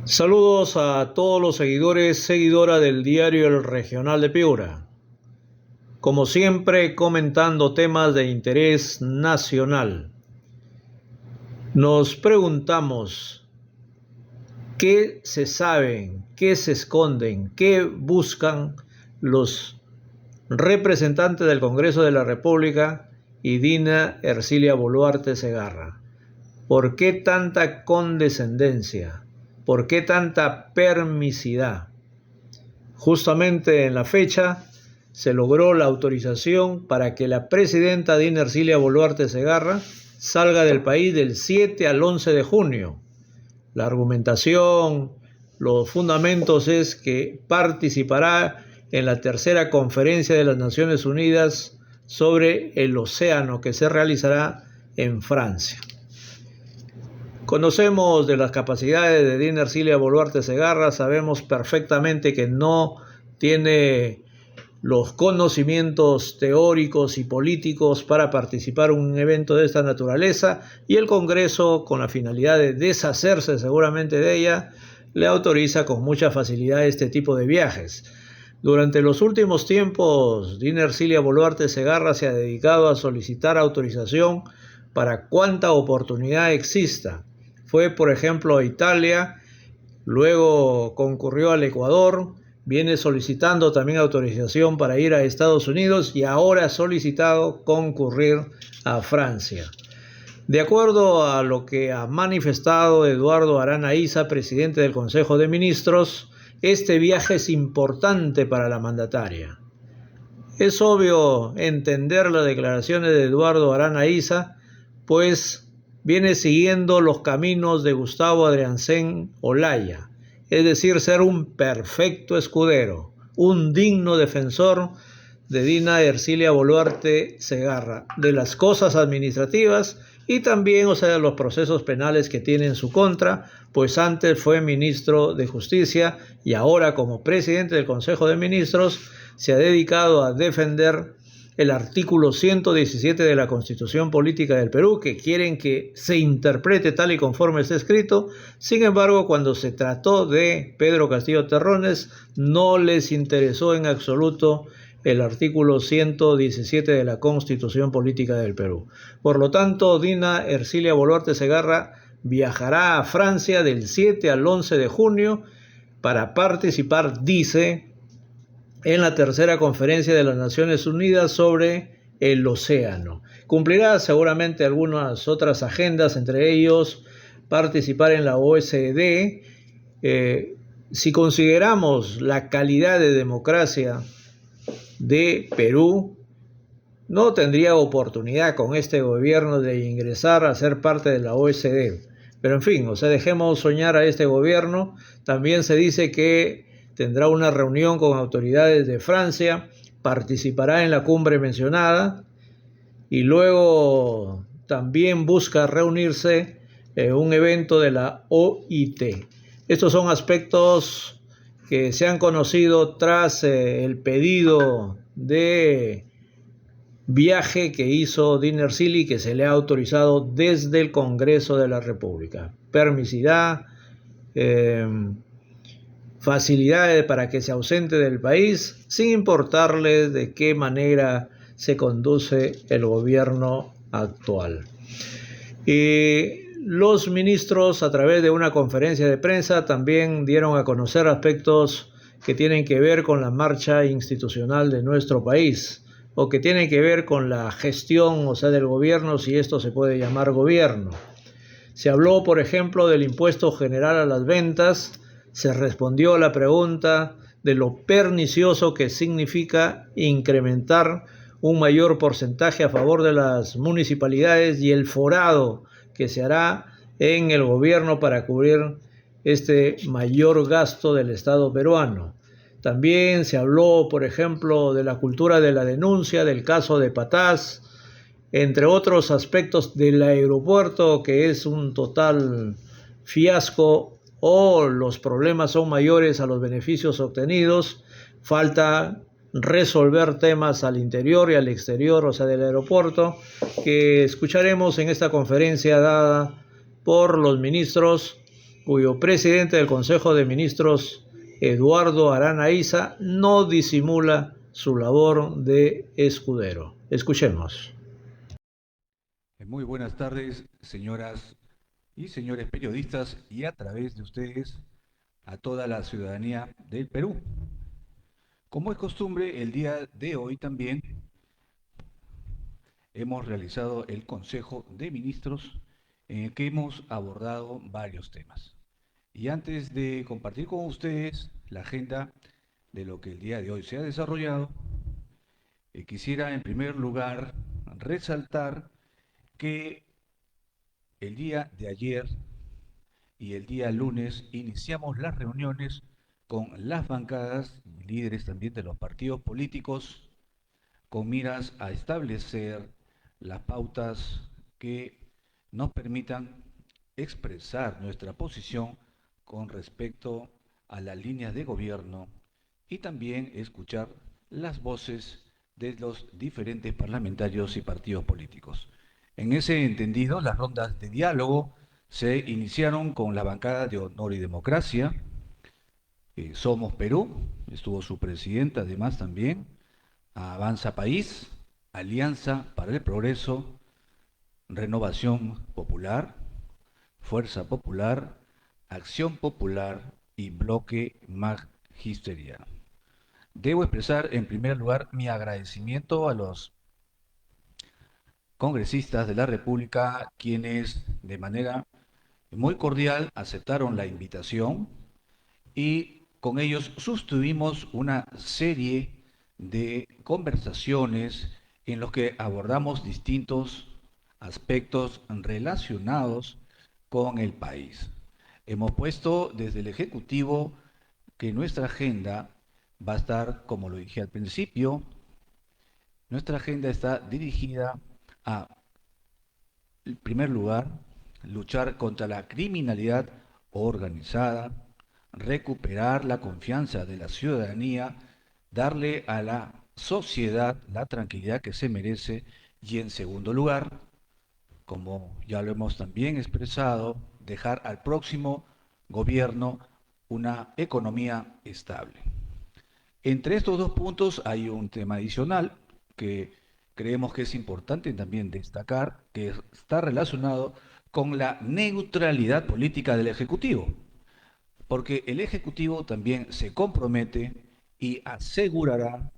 Saludos a todos los seguidora del diario El Regional de Piura. Como siempre, comentando temas de interés nacional. Nos preguntamos, ¿qué se saben, qué se esconden, qué buscan los representantes del Congreso de la República y Dina Ercilia Boluarte Segarra? ¿Por qué tanta condescendencia? ¿Por qué tanta permisidad? Justamente en la fecha se logró la autorización para que la presidenta Dina Ercilia Boluarte Segarra salga del país del 7 al 11 de junio. La argumentación, los fundamentos es que participará en la tercera conferencia de las Naciones Unidas sobre el océano que se realizará en Francia. Conocemos de las capacidades de Dina Ercilia Boluarte Segarra, sabemos perfectamente que no tiene los conocimientos teóricos y políticos para participar en un evento de esta naturaleza, y el Congreso, con la finalidad de deshacerse seguramente de ella, le autoriza con mucha facilidad este tipo de viajes. Durante los últimos tiempos, Dina Ercilia Boluarte Segarra se ha dedicado a solicitar autorización para cuanta oportunidad exista. Fue, por ejemplo, a Italia, luego concurrió al Ecuador, viene solicitando también autorización para ir a Estados Unidos y ahora ha solicitado concurrir a Francia. De acuerdo a lo que ha manifestado Eduardo Arana Issa, presidente del Consejo de Ministros, este viaje es importante para la mandataria. Es obvio entender las declaraciones de Eduardo Arana Issa, pues viene siguiendo los caminos de Gustavo Adrianzen Olaya, es decir, ser un perfecto escudero, un digno defensor de Dina Ercilia Boluarte Segarra, de las cosas administrativas y también, de los procesos penales que tiene en su contra, pues antes fue ministro de Justicia y ahora, como presidente del Consejo de Ministros, se ha dedicado a defender el artículo 117 de la Constitución Política del Perú, que quieren que se interprete tal y conforme está escrito. Sin embargo, cuando se trató de Pedro Castillo Terrones, no les interesó en absoluto el artículo 117 de la Constitución Política del Perú. Por lo tanto, Dina Ercilia Boluarte Segarra viajará a Francia del 7 al 11 de junio para participar, dice, en la tercera conferencia de las Naciones Unidas sobre el océano. Cumplirá seguramente algunas otras agendas, entre ellos participar en la OSCE. Si consideramos la calidad de democracia de Perú, no tendría oportunidad con este gobierno de ingresar a ser parte de la OSCE. Pero en fin, dejemos soñar a este gobierno. También se dice que tendrá una reunión con autoridades de Francia, participará en la cumbre mencionada y luego también busca reunirse en un evento de la OIT. Estos son aspectos que se han conocido tras el pedido de viaje que hizo Dina Ercilia y que se le ha autorizado desde el Congreso de la República. Permisidad, facilidades para que se ausente del país, sin importarle de qué manera se conduce el gobierno actual. Y los ministros, a través de una conferencia de prensa, también dieron a conocer aspectos que tienen que ver con la marcha institucional de nuestro país, o que tienen que ver con la gestión, del gobierno, si esto se puede llamar gobierno. Se habló, por ejemplo, del impuesto general a las ventas. Se respondió a la pregunta de lo pernicioso que significa incrementar un mayor porcentaje a favor de las municipalidades y el forado que se hará en el gobierno para cubrir este mayor gasto del Estado peruano. También se habló, por ejemplo, de la cultura de la denuncia, del caso de Patás, entre otros aspectos del aeropuerto, que es un total fiasco, o los problemas son mayores a los beneficios obtenidos. Falta resolver temas al interior y al exterior, del aeropuerto, que escucharemos en esta conferencia dada por los ministros cuyo presidente del Consejo de Ministros, Eduardo Arana no disimula su labor de escudero. Escuchemos. Muy buenas tardes, señoras y señores periodistas, y a través de ustedes a toda la ciudadanía del Perú. Como es costumbre, el día de hoy también hemos realizado el Consejo de Ministros en el que hemos abordado varios temas. Y antes de compartir con ustedes la agenda de lo que el día de hoy se ha desarrollado, quisiera en primer lugar resaltar que el día de ayer y el día lunes iniciamos las reuniones con las bancadas, líderes también de los partidos políticos, con miras a establecer las pautas que nos permitan expresar nuestra posición con respecto a las líneas de gobierno y también escuchar las voces de los diferentes parlamentarios y partidos políticos. En ese entendido, las rondas de diálogo se iniciaron con la bancada de Honor y Democracia, Somos Perú, estuvo su presidenta además también, Avanza País, Alianza para el Progreso, Renovación Popular, Fuerza Popular, Acción Popular y Bloque Magisteriano. Debo expresar en primer lugar mi agradecimiento a los congresistas de la República, quienes de manera muy cordial aceptaron la invitación y con ellos sostuvimos una serie de conversaciones en los que abordamos distintos aspectos relacionados con el país. Hemos puesto desde el Ejecutivo que nuestra agenda va a estar, como lo dije al principio, nuestra agenda está dirigida a, en primer lugar, luchar contra la criminalidad organizada, recuperar la confianza de la ciudadanía, darle a la sociedad la tranquilidad que se merece y en segundo lugar, como ya lo hemos también expresado, dejar al próximo gobierno una economía estable. Entre estos dos puntos hay un tema adicional que creemos que es importante también destacar, que está relacionado con la neutralidad política del Ejecutivo, porque el Ejecutivo también se compromete y asegurará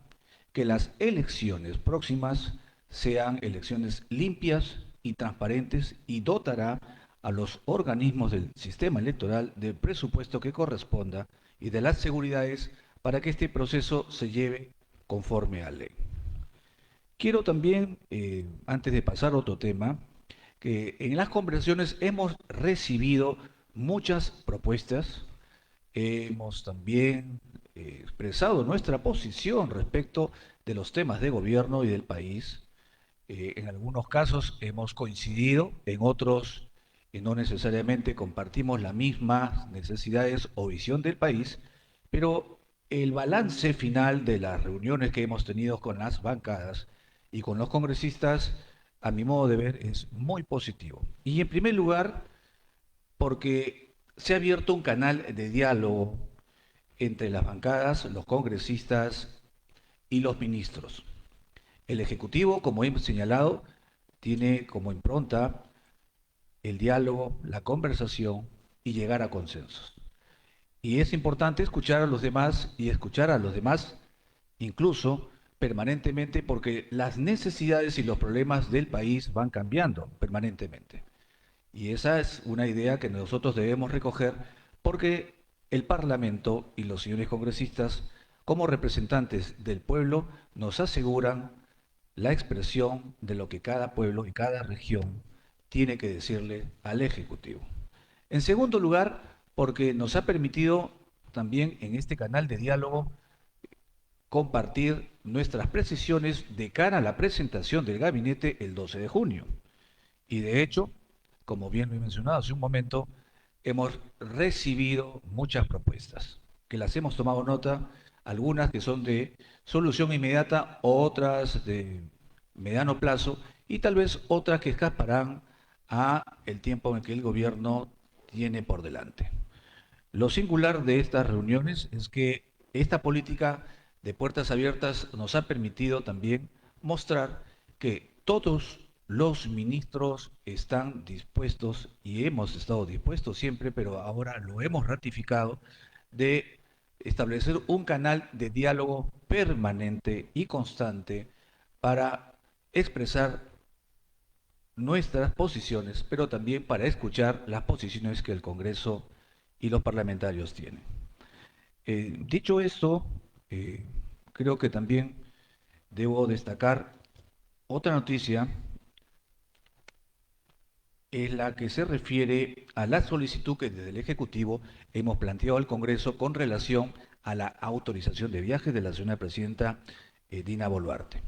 que las elecciones próximas sean elecciones limpias y transparentes y dotará a los organismos del sistema electoral del presupuesto que corresponda y de las seguridades para que este proceso se lleve conforme a ley. Quiero también, antes de pasar a otro tema, que en las conversaciones hemos recibido muchas propuestas, hemos también expresado nuestra posición respecto de los temas de gobierno y del país. En algunos casos hemos coincidido, en otros no necesariamente compartimos las mismas necesidades o visión del país, pero el balance final de las reuniones que hemos tenido con las bancadas y con los congresistas, a mi modo de ver, es muy positivo. Y en primer lugar, porque se ha abierto un canal de diálogo entre las bancadas, los congresistas y los ministros. El Ejecutivo, como hemos señalado, tiene como impronta el diálogo, la conversación y llegar a consensos. Y es importante escuchar a los demás y escuchar a los demás incluso permanentemente porque las necesidades y los problemas del país van cambiando permanentemente. Y esa es una idea que nosotros debemos recoger porque el Parlamento y los señores congresistas, como representantes del pueblo, nos aseguran la expresión de lo que cada pueblo y cada región tiene que decirle al Ejecutivo. En segundo lugar, porque nos ha permitido también en este canal de diálogo compartir nuestras precisiones de cara a la presentación del gabinete el 12 de junio. Y de hecho, como bien lo he mencionado hace un momento, hemos recibido muchas propuestas, que las hemos tomado nota, algunas que son de solución inmediata, otras de mediano plazo y tal vez otras que escaparán a el tiempo en que el gobierno tiene por delante. Lo singular de estas reuniones es que esta política de puertas abiertas nos ha permitido también mostrar que todos los ministros están dispuestos, y hemos estado dispuestos siempre, pero ahora lo hemos ratificado, de establecer un canal de diálogo permanente y constante para expresar nuestras posiciones, pero también para escuchar las posiciones que el Congreso y los parlamentarios tienen. Dicho esto, eh, creo que también debo destacar otra noticia en la que se refiere a la solicitud que desde el Ejecutivo hemos planteado al Congreso con relación a la autorización de viajes de la señora presidenta Dina Boluarte.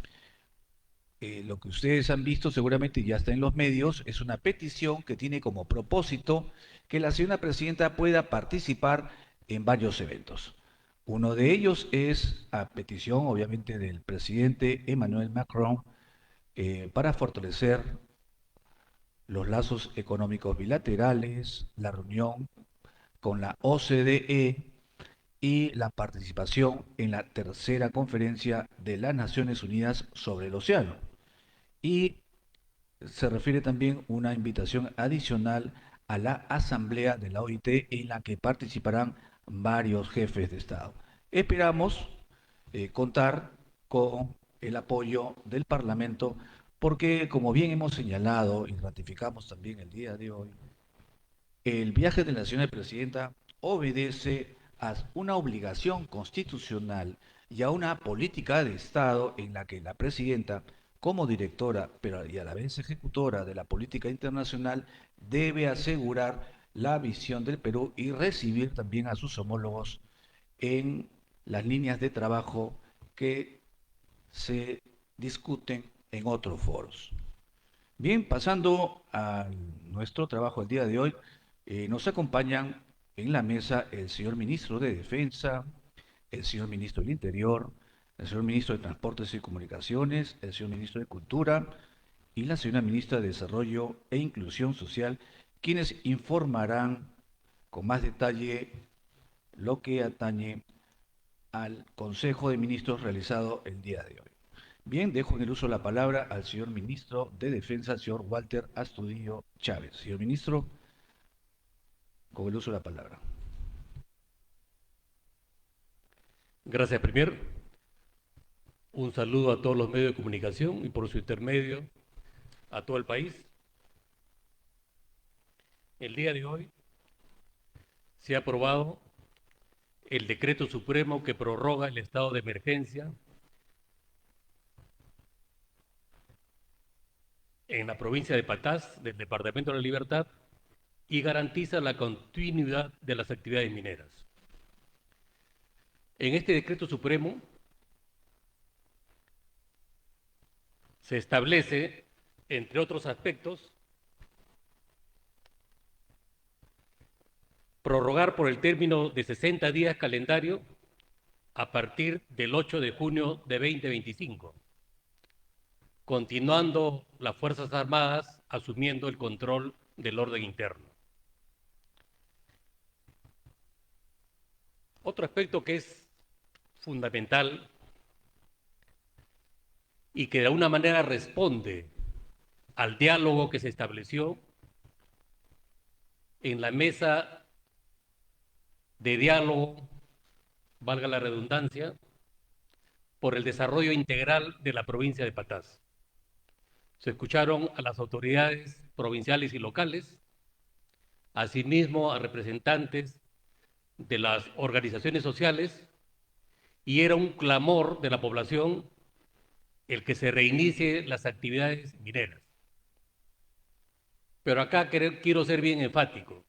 Lo que ustedes han visto seguramente ya está en los medios, es una petición que tiene como propósito que la señora presidenta pueda participar en varios eventos. Uno de ellos es a petición, obviamente, del presidente Emmanuel Macron para fortalecer los lazos económicos bilaterales, la reunión con la OCDE y la participación en la tercera conferencia de las Naciones Unidas sobre el océano. Y se refiere también una invitación adicional a la Asamblea de la OIT en la que participarán varios jefes de Estado. Esperamos contar con el apoyo del Parlamento porque, como bien hemos señalado y ratificamos también el día de hoy, el viaje de la señora presidenta obedece a una obligación constitucional y a una política de Estado en la que la presidenta, como directora, pero y a la vez ejecutora de la política internacional, debe asegurar la visión del Perú y recibir también a sus homólogos en las líneas de trabajo que se discuten en otros foros. Bien, pasando a nuestro trabajo el día de hoy, nos acompañan en la mesa el señor ministro de Defensa, el señor ministro del Interior, el señor ministro de Transportes y Comunicaciones, el señor ministro de Cultura y la señora ministra de Desarrollo e Inclusión Social, quienes informarán con más detalle lo que atañe al Consejo de Ministros realizado el día de hoy. Bien, dejo en el uso la palabra al señor ministro de Defensa, el señor Walter Astudillo Chávez. Señor ministro, con el uso de la palabra. Gracias, Premier. Un saludo a todos los medios de comunicación y por su intermedio a todo el país. El día de hoy se ha aprobado el decreto supremo que prorroga el estado de emergencia en la provincia de Patás, del Departamento de la Libertad, y garantiza la continuidad de las actividades mineras. En este decreto supremo se establece, entre otros aspectos, prorrogar por el término de 60 días calendario a partir del 8 de junio de 2025, continuando las Fuerzas Armadas asumiendo el control del orden interno. Otro aspecto que es fundamental y que de alguna manera responde al diálogo que se estableció en la mesa de diálogo, valga la redundancia, por el desarrollo integral de la provincia de Patás. Se escucharon a las autoridades provinciales y locales, asimismo a representantes de las organizaciones sociales, y era un clamor de la población el que se reinicie las actividades mineras. Pero acá quiero ser bien enfático.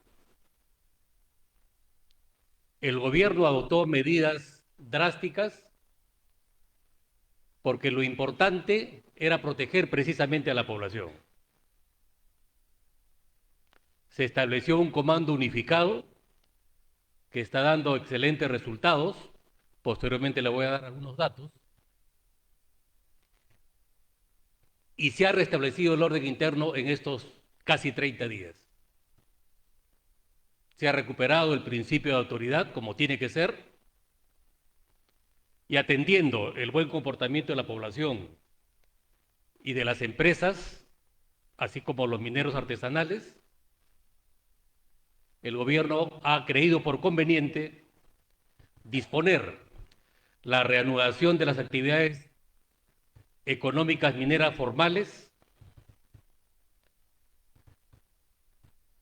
El gobierno adoptó medidas drásticas porque lo importante era proteger precisamente a la población. Se estableció un comando unificado que está dando excelentes resultados. Posteriormente le voy a dar algunos datos. Y se ha restablecido el orden interno en estos casi 30 días. se ha recuperado el principio de autoridad como tiene que ser, y atendiendo el buen comportamiento de la población y de las empresas, así como los mineros artesanales, el gobierno ha creído por conveniente disponer la reanudación de las actividades económicas mineras formales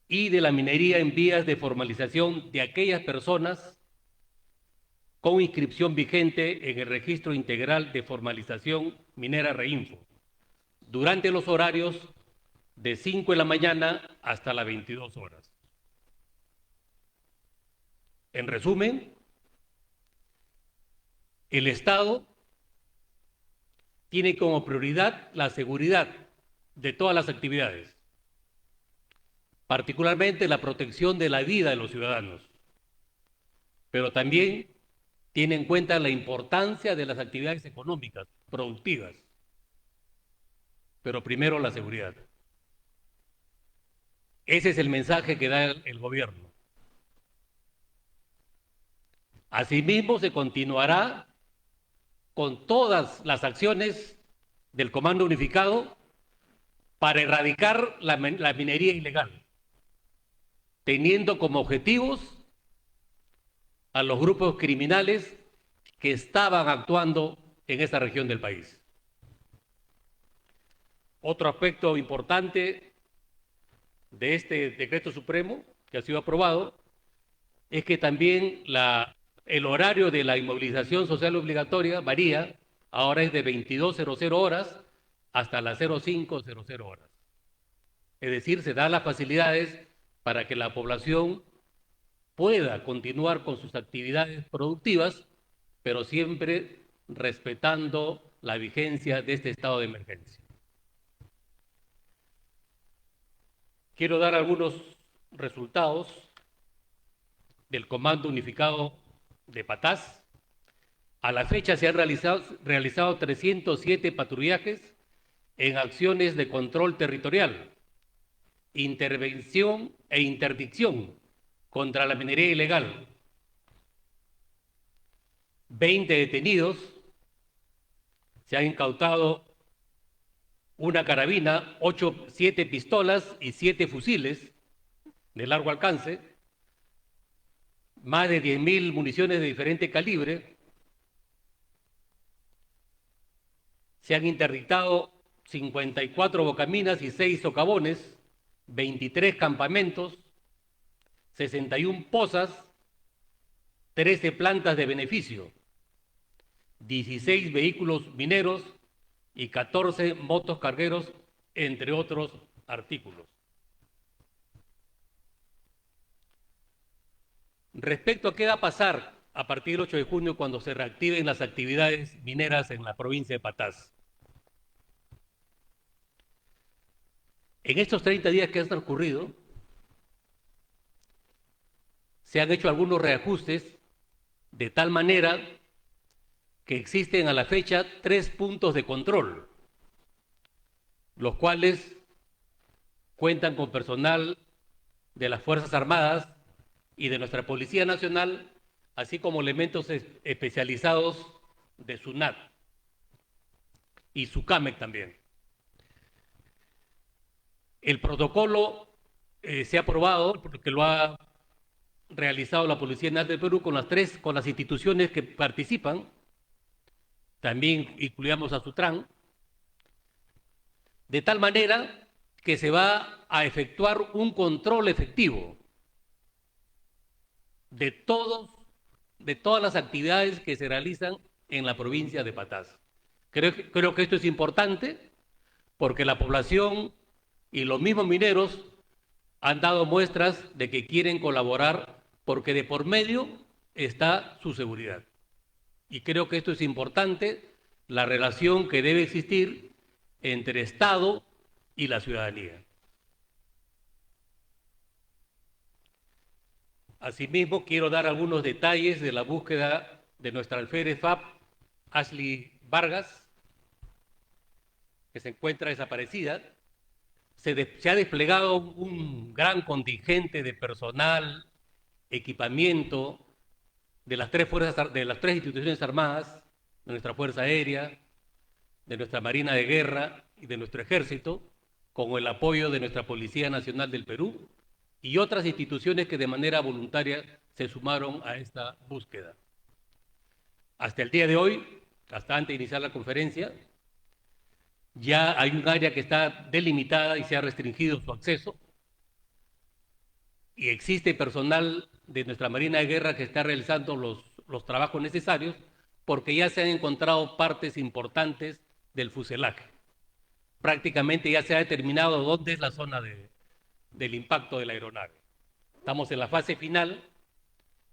y de la minería en vías de formalización de aquellas personas con inscripción vigente en el Registro Integral de Formalización Minera Reinfo, durante los horarios de 5 de la mañana hasta las 22 horas. En resumen, el Estado tiene como prioridad la seguridad de todas las actividades, particularmente la protección de la vida de los ciudadanos, pero también tiene en cuenta la importancia de las actividades económicas, productivas, pero primero la seguridad. Ese es el mensaje que da el gobierno. Asimismo, se continuará con todas las acciones del Comando Unificado para erradicar la minería ilegal, teniendo como objetivos a los grupos criminales que estaban actuando en esa región del país. Otro aspecto importante de este decreto supremo que ha sido aprobado es que también el horario de la inmovilización social obligatoria varía, ahora es de 22:00 horas hasta las 05:00 horas. Es decir, se dan las facilidades para que la población pueda continuar con sus actividades productivas, pero siempre respetando la vigencia de este estado de emergencia. Quiero dar algunos resultados del Comando Unificado de Patás. A la fecha se han realizado 307 patrullajes en acciones de control territorial, intervención e interdicción contra la minería ilegal. 20 detenidos, se han incautado una carabina, 7 pistolas y 7 fusiles de largo alcance, más de 10.000 municiones de diferente calibre. Se han interdictado 54 bocaminas y 6 socavones, 23 campamentos, 61 pozas, 13 plantas de beneficio, 16 vehículos mineros y 14 motos cargueros, entre otros artículos. Respecto a qué va a pasar a partir del 8 de junio cuando se reactiven las actividades mineras en la provincia de Patás. En estos 30 días que han transcurrido, se han hecho algunos reajustes de tal manera que existen a la fecha 3 puntos de control, los cuales cuentan con personal de las Fuerzas Armadas y de nuestra Policía Nacional, así como elementos especializados de SUNAT y SUCAMEC también. El protocolo se ha aprobado porque lo ha realizado la Policía Nacional del Perú con las instituciones que participan. También incluíamos a SUTRAN, de tal manera que se va a efectuar un control efectivo de todas las actividades que se realizan en la provincia de Patás. Creo que esto es importante porque la población y los mismos mineros han dado muestras de que quieren colaborar porque de por medio está su seguridad. Y creo que esto es importante, la relación que debe existir entre Estado y la ciudadanía. Asimismo, quiero dar algunos detalles de la búsqueda de nuestra alférez FAP, Ashley Vargas, que se encuentra desaparecida. Se ha desplegado un gran contingente de personal equipamiento de las tres instituciones armadas, de nuestra Fuerza Aérea, de nuestra Marina de Guerra y de nuestro Ejército, con el apoyo de nuestra Policía Nacional del Perú y otras instituciones que de manera voluntaria se sumaron a esta búsqueda. Hasta el día de hoy, hasta antes de iniciar la conferencia, ya hay un área que está delimitada y se ha restringido su acceso, y existe personal de nuestra Marina de Guerra que está realizando los trabajos necesarios, porque ya se han encontrado partes importantes del fuselaje. Prácticamente ya se ha determinado dónde es la zona del impacto de la aeronave. Estamos en la fase final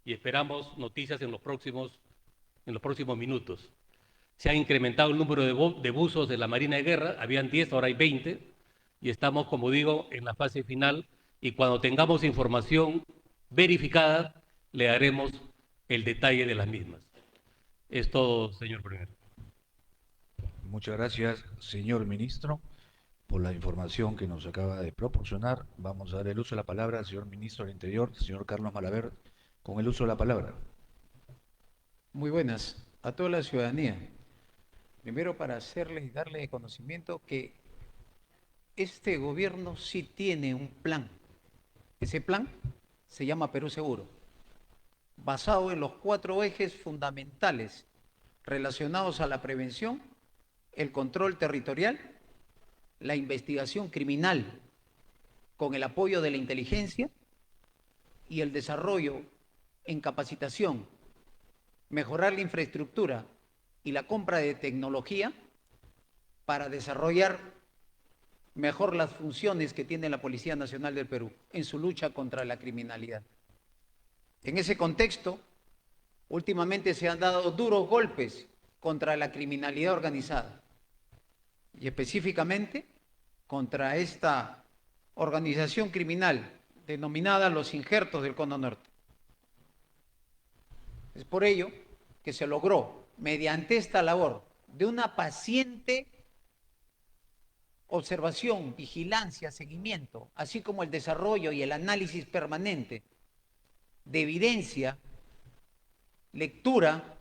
y esperamos noticias en los próximos minutos. Se ha incrementado el número de buzos de la Marina de Guerra, habían 10, ahora hay 20, y estamos, como digo, en la fase final, y cuando tengamos información verificada, le daremos el detalle de las mismas. Es todo, señor Primero. Muchas gracias, señor ministro, por la información que nos acaba de proporcionar. Vamos a dar el uso de la palabra al señor ministro del Interior, señor Carlos Malaver, con el uso de la palabra. Muy buenas a toda la ciudadanía. Primero, para hacerles y darles de conocimiento que este gobierno sí tiene un plan. Ese plan se llama Perú Seguro, basado en los 4 ejes fundamentales relacionados a la prevención, el control territorial, la investigación criminal con el apoyo de la inteligencia y el desarrollo en capacitación, mejorar la infraestructura y la compra de tecnología para desarrollar mejor las funciones que tiene la Policía Nacional del Perú en su lucha contra la criminalidad. En ese contexto, últimamente se han dado duros golpes contra la criminalidad organizada y específicamente contra esta organización criminal denominada los Injertos del Cono Norte. Es por ello que se logró, mediante esta labor de una paciente observación, vigilancia, seguimiento, así como el desarrollo y el análisis permanente de evidencia, lectura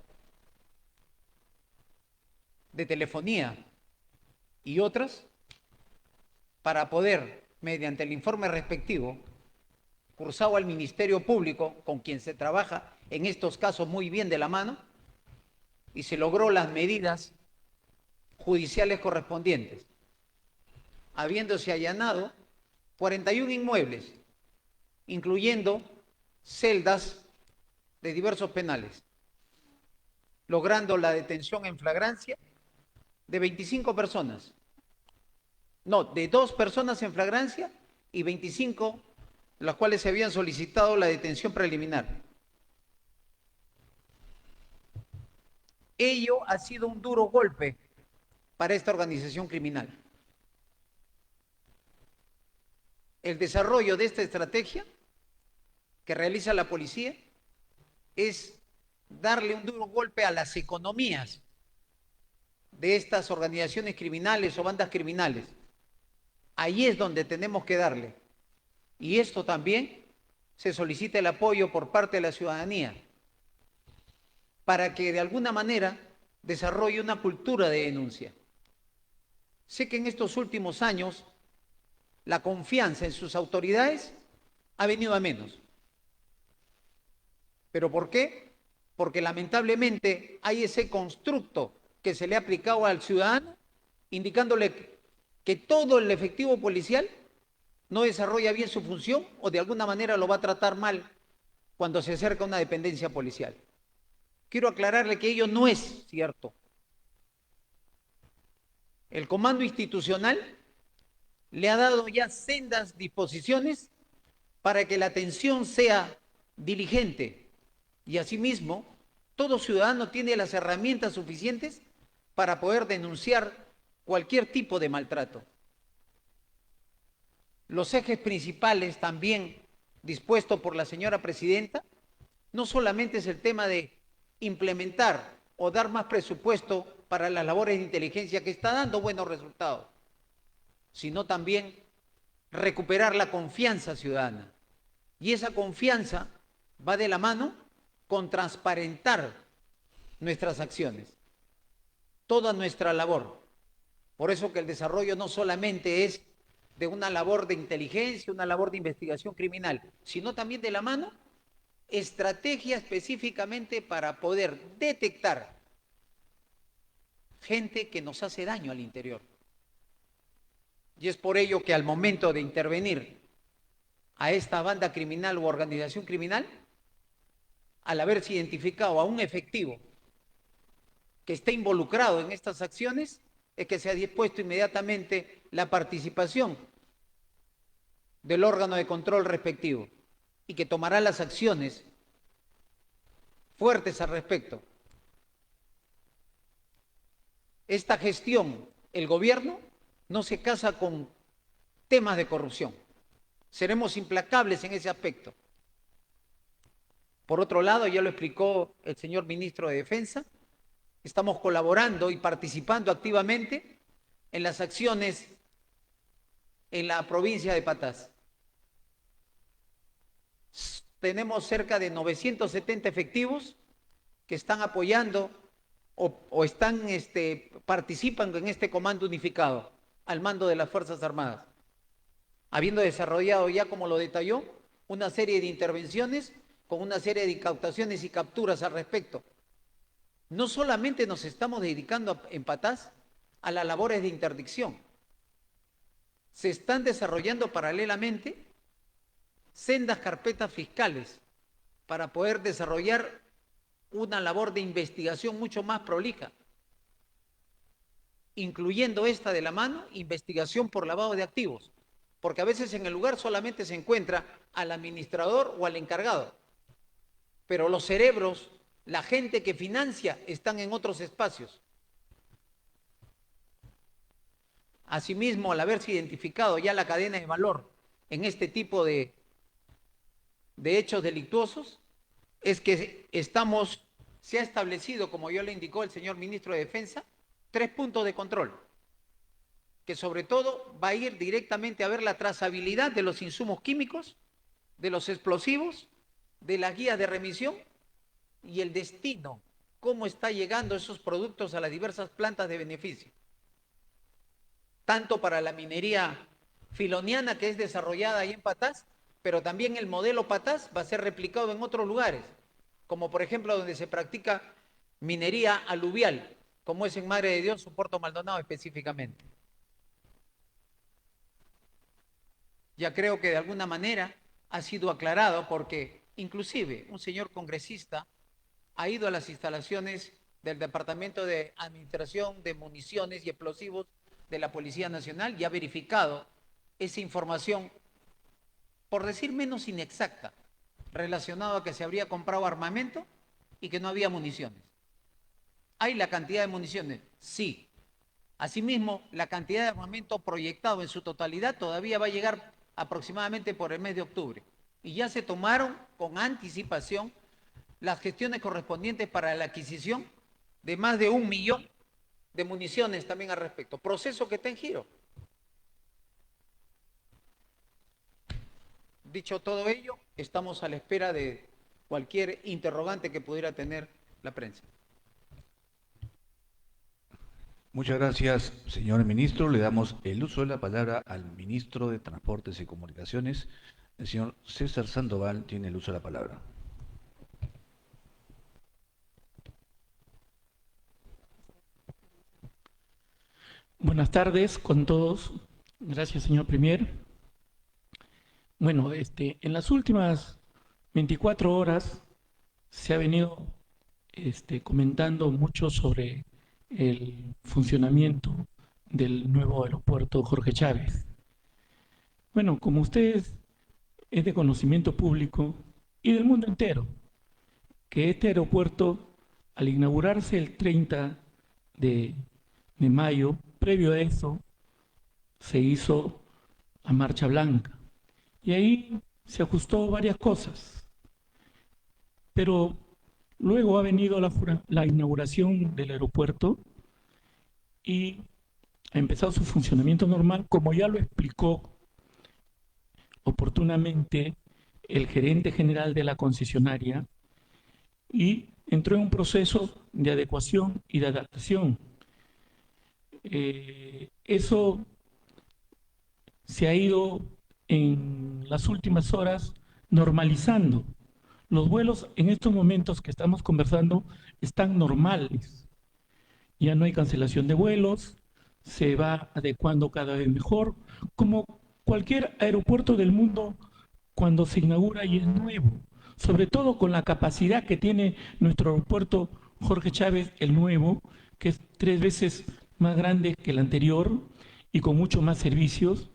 de telefonía y otras, para poder, mediante el informe respectivo, cursado al Ministerio Público, con quien se trabaja en estos casos muy bien de la mano, y se logró las medidas judiciales correspondientes, habiéndose allanado 41 inmuebles, incluyendo celdas de diversos penales, logrando la detención en flagrancia de 25 personas. No, de 2 personas en flagrancia y 25 las cuales se habían solicitado la detención preliminar. Ello ha sido un duro golpe para esta organización criminal. El desarrollo de esta estrategia que realiza la policía es darle un duro golpe a las economías de estas organizaciones criminales o bandas criminales. Ahí es donde tenemos que darle. Y esto también se solicita el apoyo por parte de la ciudadanía para que de alguna manera desarrolle una cultura de denuncia. Sé que en estos últimos años la confianza en sus autoridades ha venido a menos. ¿Pero por qué? Porque lamentablemente hay ese constructo que se le ha aplicado al ciudadano, indicándole que todo el efectivo policial no desarrolla bien su función o de alguna manera lo va a tratar mal cuando se acerca a una dependencia policial. Quiero aclararle que ello no es cierto. El comando institucional le ha dado ya sendas disposiciones para que la atención sea diligente y asimismo todo ciudadano tiene las herramientas suficientes para poder denunciar cualquier tipo de maltrato. Los ejes principales también dispuestos por la señora presidenta no solamente es el tema de implementar o dar más presupuesto para las labores de inteligencia que está dando buenos resultados, sino también recuperar la confianza ciudadana. Y esa confianza va de la mano con transparentar nuestras acciones, toda nuestra labor. Por eso que el desarrollo no solamente es de una labor de inteligencia, una labor de investigación criminal, sino también de la mano estrategia específicamente para poder detectar gente que nos hace daño al interior. Y es por ello que al momento de intervenir a esta banda criminal u organización criminal, al haberse identificado a un efectivo que esté involucrado en estas acciones, es que se ha dispuesto inmediatamente la participación del órgano de control respectivo y que tomará las acciones fuertes al respecto. Esta gestión, el gobierno, no se casa con temas de corrupción. Seremos implacables en ese aspecto. Por otro lado, ya lo explicó el señor ministro de Defensa, estamos colaborando y participando activamente en las acciones en la provincia de Patás. Tenemos cerca de 970 efectivos que están apoyando o están participan en este comando unificado al mando de las Fuerzas Armadas, habiendo desarrollado ya, como lo detalló, una serie de intervenciones con una serie de incautaciones y capturas al respecto. No solamente nos estamos dedicando en Patás a las labores de interdicción, se están desarrollando paralelamente sendas carpetas fiscales para poder desarrollar una labor de investigación mucho más prolija, incluyendo esta de la mano, investigación por lavado de activos, porque a veces en el lugar solamente se encuentra al administrador o al encargado, pero los cerebros, la gente que financia, están en otros espacios. Asimismo, al haberse identificado ya la cadena de valor en este tipo de hechos delictuosos, es que se ha establecido, como ya le indicó el señor ministro de Defensa, 3 puntos de control, que sobre todo va a ir directamente a ver la trazabilidad de los insumos químicos, de los explosivos, de las guías de remisión y el destino, cómo está llegando esos productos a las diversas plantas de beneficio, tanto para la minería filoniana que es desarrollada ahí en Patás, pero también el modelo Patás va a ser replicado en otros lugares, como por ejemplo donde se practica minería aluvial, como es en Madre de Dios, Puerto Maldonado específicamente. Ya creo que de alguna manera ha sido aclarado porque inclusive un señor congresista ha ido a las instalaciones del Departamento de Administración de Municiones y Explosivos de la Policía Nacional y ha verificado esa información, por decir menos inexacta, relacionado a que se habría comprado armamento y que no había municiones. ¿Hay la cantidad de municiones? Sí. Asimismo, la cantidad de armamento proyectado en su totalidad todavía va a llegar aproximadamente por el mes de octubre. Y ya se tomaron con anticipación las gestiones correspondientes para la adquisición de más de 1 millón de municiones también al respecto. Proceso que está en giro. Dicho todo ello, estamos a la espera de cualquier interrogante que pudiera tener la prensa. Muchas gracias, señor ministro. Le damos el uso de la palabra al ministro de Transportes y Comunicaciones. El señor César Sandoval tiene el uso de la palabra. Buenas tardes con todos. Gracias, señor Premier. Bueno, en las últimas 24 horas se ha venido comentando mucho sobre el funcionamiento del nuevo aeropuerto Jorge Chávez. Bueno, como ustedes es de conocimiento público y del mundo entero, que este aeropuerto, al inaugurarse el 30 de mayo, previo a eso, se hizo a marcha blanca. Y ahí se ajustó varias cosas. Pero luego ha venido la inauguración del aeropuerto y ha empezado su funcionamiento normal, como ya lo explicó oportunamente el gerente general de la concesionaria y entró en un proceso de adecuación y de adaptación. Eso se ha ido en las últimas horas normalizando. Los vuelos en estos momentos que estamos conversando están normales. Ya no hay cancelación de vuelos, se va adecuando cada vez mejor, como cualquier aeropuerto del mundo cuando se inaugura y es nuevo, sobre todo con la capacidad que tiene nuestro aeropuerto Jorge Chávez, el nuevo, que es 3 veces más grande que el anterior y con mucho más servicios.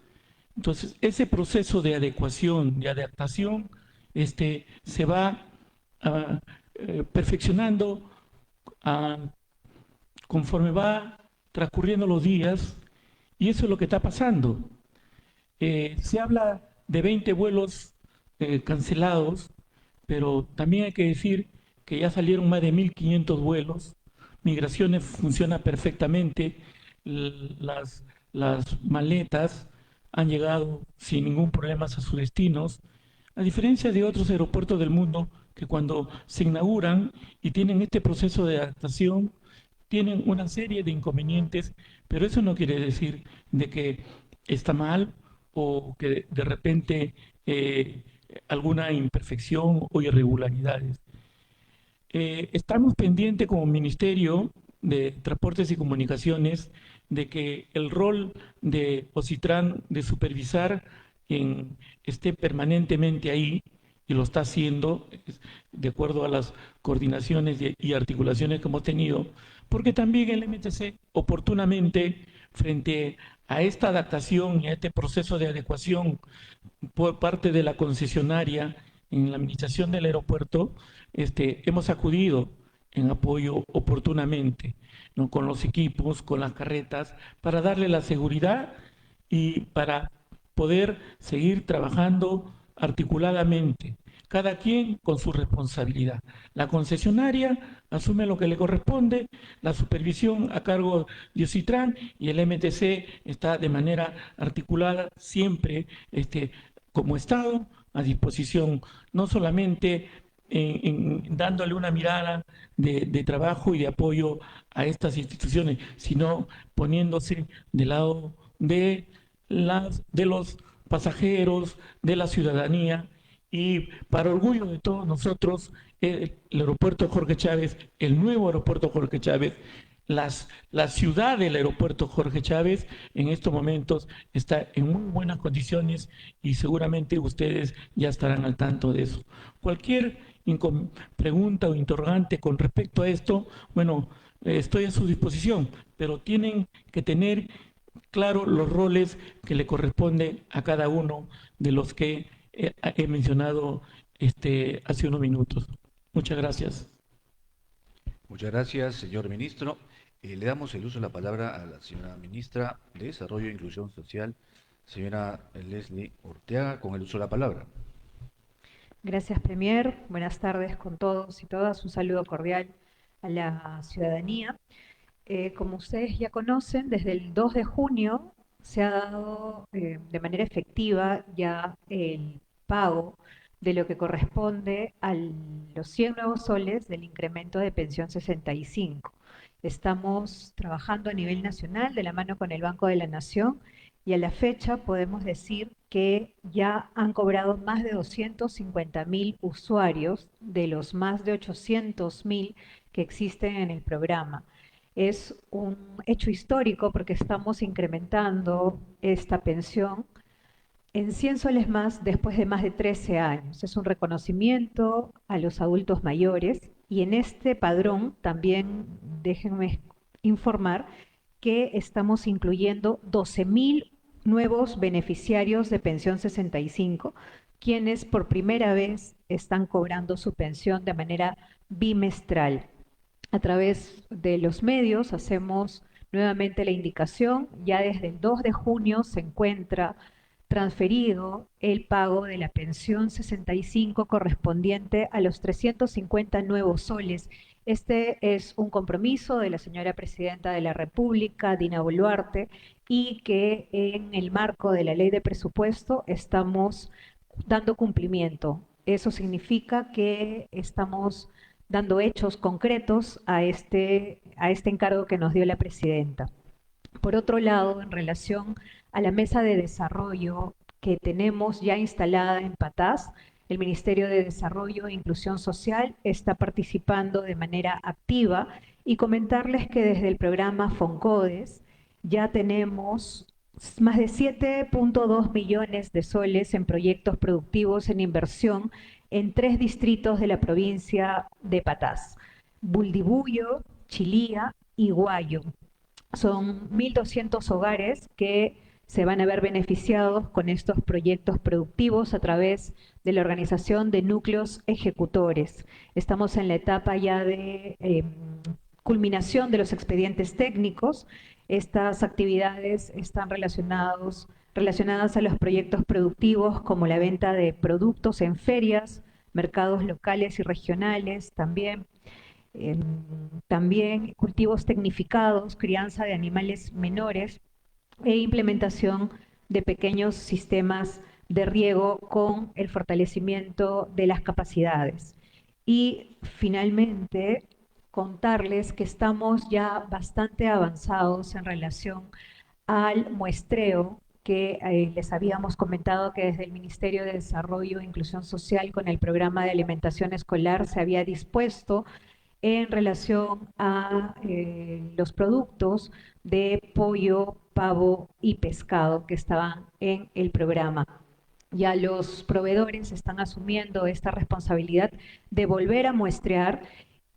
Entonces, ese proceso de adecuación, de adaptación, se va perfeccionando conforme va transcurriendo los días, y eso es lo que está pasando. Se habla de 20 vuelos cancelados, pero también hay que decir que ya salieron más de 1.500 vuelos. Migraciones funciona perfectamente, las maletas han llegado sin ningún problema a sus destinos, a diferencia de otros aeropuertos del mundo que cuando se inauguran y tienen este proceso de adaptación, tienen una serie de inconvenientes, pero eso no quiere decir de que está mal o que de repente alguna imperfección o irregularidades. Estamos pendientes como Ministerio de Transportes y Comunicaciones de que el rol de OSITRAN de supervisar esté permanentemente ahí, y lo está haciendo de acuerdo a las coordinaciones y articulaciones que hemos tenido, porque también el MTC oportunamente, frente a esta adaptación y a este proceso de adecuación por parte de la concesionaria en la administración del aeropuerto, hemos acudido en apoyo oportunamente, ¿no?, con los equipos, con las carretas, para darle la seguridad y para poder seguir trabajando articuladamente, cada quien con su responsabilidad. La concesionaria asume lo que le corresponde, la supervisión a cargo de OSITRAN, y el MTC está de manera articulada siempre como Estado a disposición, no solamente dándole una mirada de trabajo y de apoyo a estas instituciones, sino poniéndose del lado de los pasajeros, de la ciudadanía, y para orgullo de todos nosotros, el aeropuerto Jorge Chávez, el nuevo aeropuerto Jorge Chávez, la ciudad del aeropuerto Jorge Chávez en estos momentos está en muy buenas condiciones, y seguramente ustedes ya estarán al tanto de eso. Cualquier pregunta o interrogante con respecto a esto, bueno, estoy a su disposición, pero tienen que tener claro los roles que le corresponde a cada uno de los que he mencionado hace unos minutos. Muchas gracias. Muchas gracias, señor ministro. Le damos el uso de la palabra a la señora ministra de Desarrollo e Inclusión Social, señora Leslie Orteaga, con el uso de la palabra. Gracias, Premier. Buenas tardes con todos y todas. Un saludo cordial a la ciudadanía. Como ustedes ya conocen, desde el 2 de junio se ha dado de manera efectiva ya el pago de lo que corresponde a los 100 nuevos soles del incremento de pensión 65. Estamos trabajando a nivel nacional de la mano con el Banco de la Nación, y a la fecha podemos decir que ya han cobrado más de 250.000 usuarios de los más de 800.000 que existen en el programa. Es un hecho histórico porque estamos incrementando esta pensión en 100 soles más después de más de 13 años. Es un reconocimiento a los adultos mayores, y en este padrón también déjenme informar que estamos incluyendo 12.000 nuevos beneficiarios de pensión 65, quienes por primera vez están cobrando su pensión de manera bimestral. A través de los medios hacemos nuevamente la indicación. Ya desde el 2 de junio se encuentra transferido el pago de la pensión 65 correspondiente a los 350 nuevos soles. Este es un compromiso de la señora Presidenta de la República, Dina Boluarte, y que en el marco de la Ley de Presupuesto estamos dando cumplimiento Eso significa que estamos dando hechos concretos a este encargo que nos dio la presidenta. Por otro lado, en relación a la mesa de desarrollo que tenemos ya instalada en Patás, el Ministerio de Desarrollo e Inclusión Social está participando de manera activa y comentarles que desde el programa FONCODES ya tenemos más de 7.2 millones de soles en proyectos productivos en inversión en 3 distritos de la provincia de Patás: Buldibullo, Chillía y Guayo. Son 1.200 hogares que se van a ver beneficiados con estos proyectos productivos a través de la organización de núcleos ejecutores. Estamos en la etapa ya de culminación de los expedientes técnicos. Estas actividades están relacionadas a los proyectos productivos, como la venta de productos en ferias, mercados locales y regionales, también cultivos tecnificados, crianza de animales menores e implementación de pequeños sistemas de riego con el fortalecimiento de las capacidades. Y finalmente, contarles que estamos ya bastante avanzados en relación al muestreo que les habíamos comentado que desde el Ministerio de Desarrollo e Inclusión Social, con el programa de alimentación escolar, se había dispuesto en relación a los productos de pollo, pavo y pescado que estaban en el programa. Ya los proveedores están asumiendo esta responsabilidad de volver a muestrear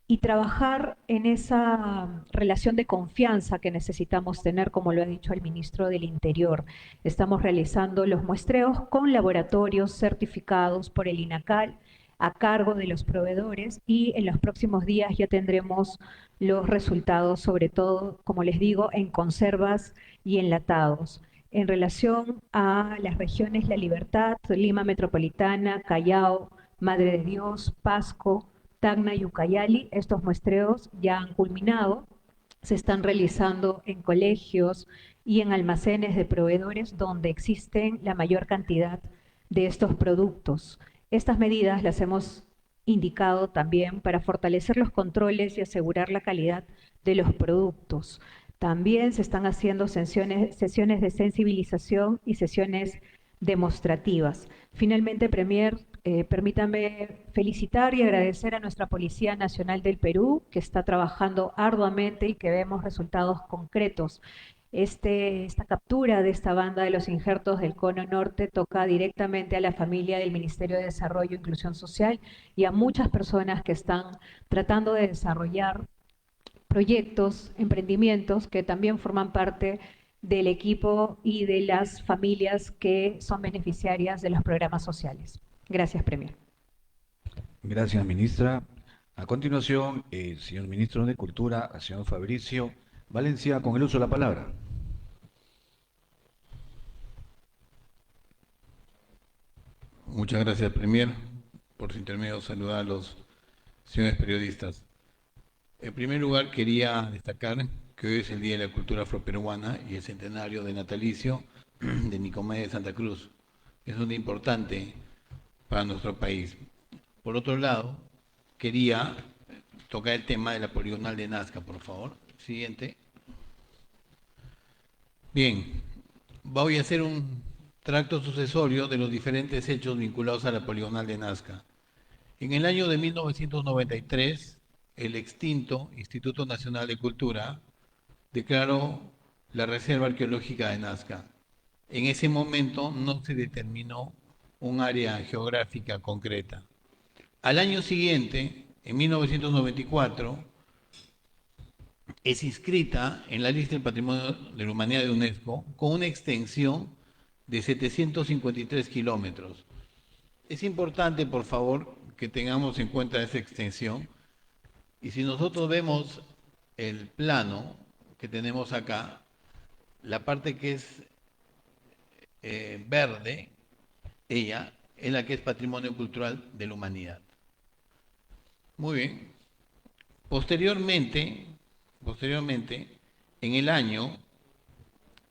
y trabajar en esa relación de confianza que necesitamos tener, como lo ha dicho el ministro del Interior. Estamos realizando los muestreos con laboratorios certificados por el INACAL a cargo de los proveedores, y en los próximos días ya tendremos los resultados, sobre todo, como les digo, en conservas y enlatados. En relación a las regiones La Libertad, Lima Metropolitana, Callao, Madre de Dios, Pasco, Tacna y Ucayali, estos muestreos ya han culminado. Se están realizando en colegios y en almacenes de proveedores donde existen la mayor cantidad de estos productos. Estas medidas las hemos indicado también para fortalecer los controles y asegurar la calidad de los productos. También se están haciendo sesiones de sensibilización y sesiones demostrativas. Finalmente, Premier, permítame felicitar y agradecer a nuestra Policía Nacional del Perú, que está trabajando arduamente y que vemos resultados concretos. Esta captura de esta banda de los injertos del Cono Norte toca directamente a la familia del Ministerio de Desarrollo e Inclusión Social y a muchas personas que están tratando de desarrollar proyectos, emprendimientos que también forman parte del equipo y de las familias que son beneficiarias de los programas sociales. Gracias, Premier. Gracias, ministra. A continuación, el señor ministro de Cultura, el señor Fabricio Valencia, con el uso de la palabra. Muchas gracias, Premier. Por su intermedio, saludar a los señores periodistas. En primer lugar, quería destacar que hoy es el Día de la Cultura Afroperuana y el centenario de natalicio de Nicomé de Santa Cruz. Es un día importante para nuestro país. Por otro lado, quería tocar el tema de la poligonal de Nazca, por favor. Siguiente. Bien, voy a hacer un tracto sucesorio de los diferentes hechos vinculados a la poligonal de Nazca. En el año de 1993, el extinto Instituto Nacional de Cultura declaró la Reserva Arqueológica de Nazca. En ese momento no se determinó un área geográfica concreta. Al año siguiente, en 1994, es inscrita en la lista del Patrimonio de la Humanidad de UNESCO con una extensión de 753 kilómetros. Es importante, por favor, que tengamos en cuenta esa extensión. Y si nosotros vemos el plano que tenemos acá, la parte que es verde, ella es la que es Patrimonio Cultural de la Humanidad. Muy bien. Posteriormente, en el año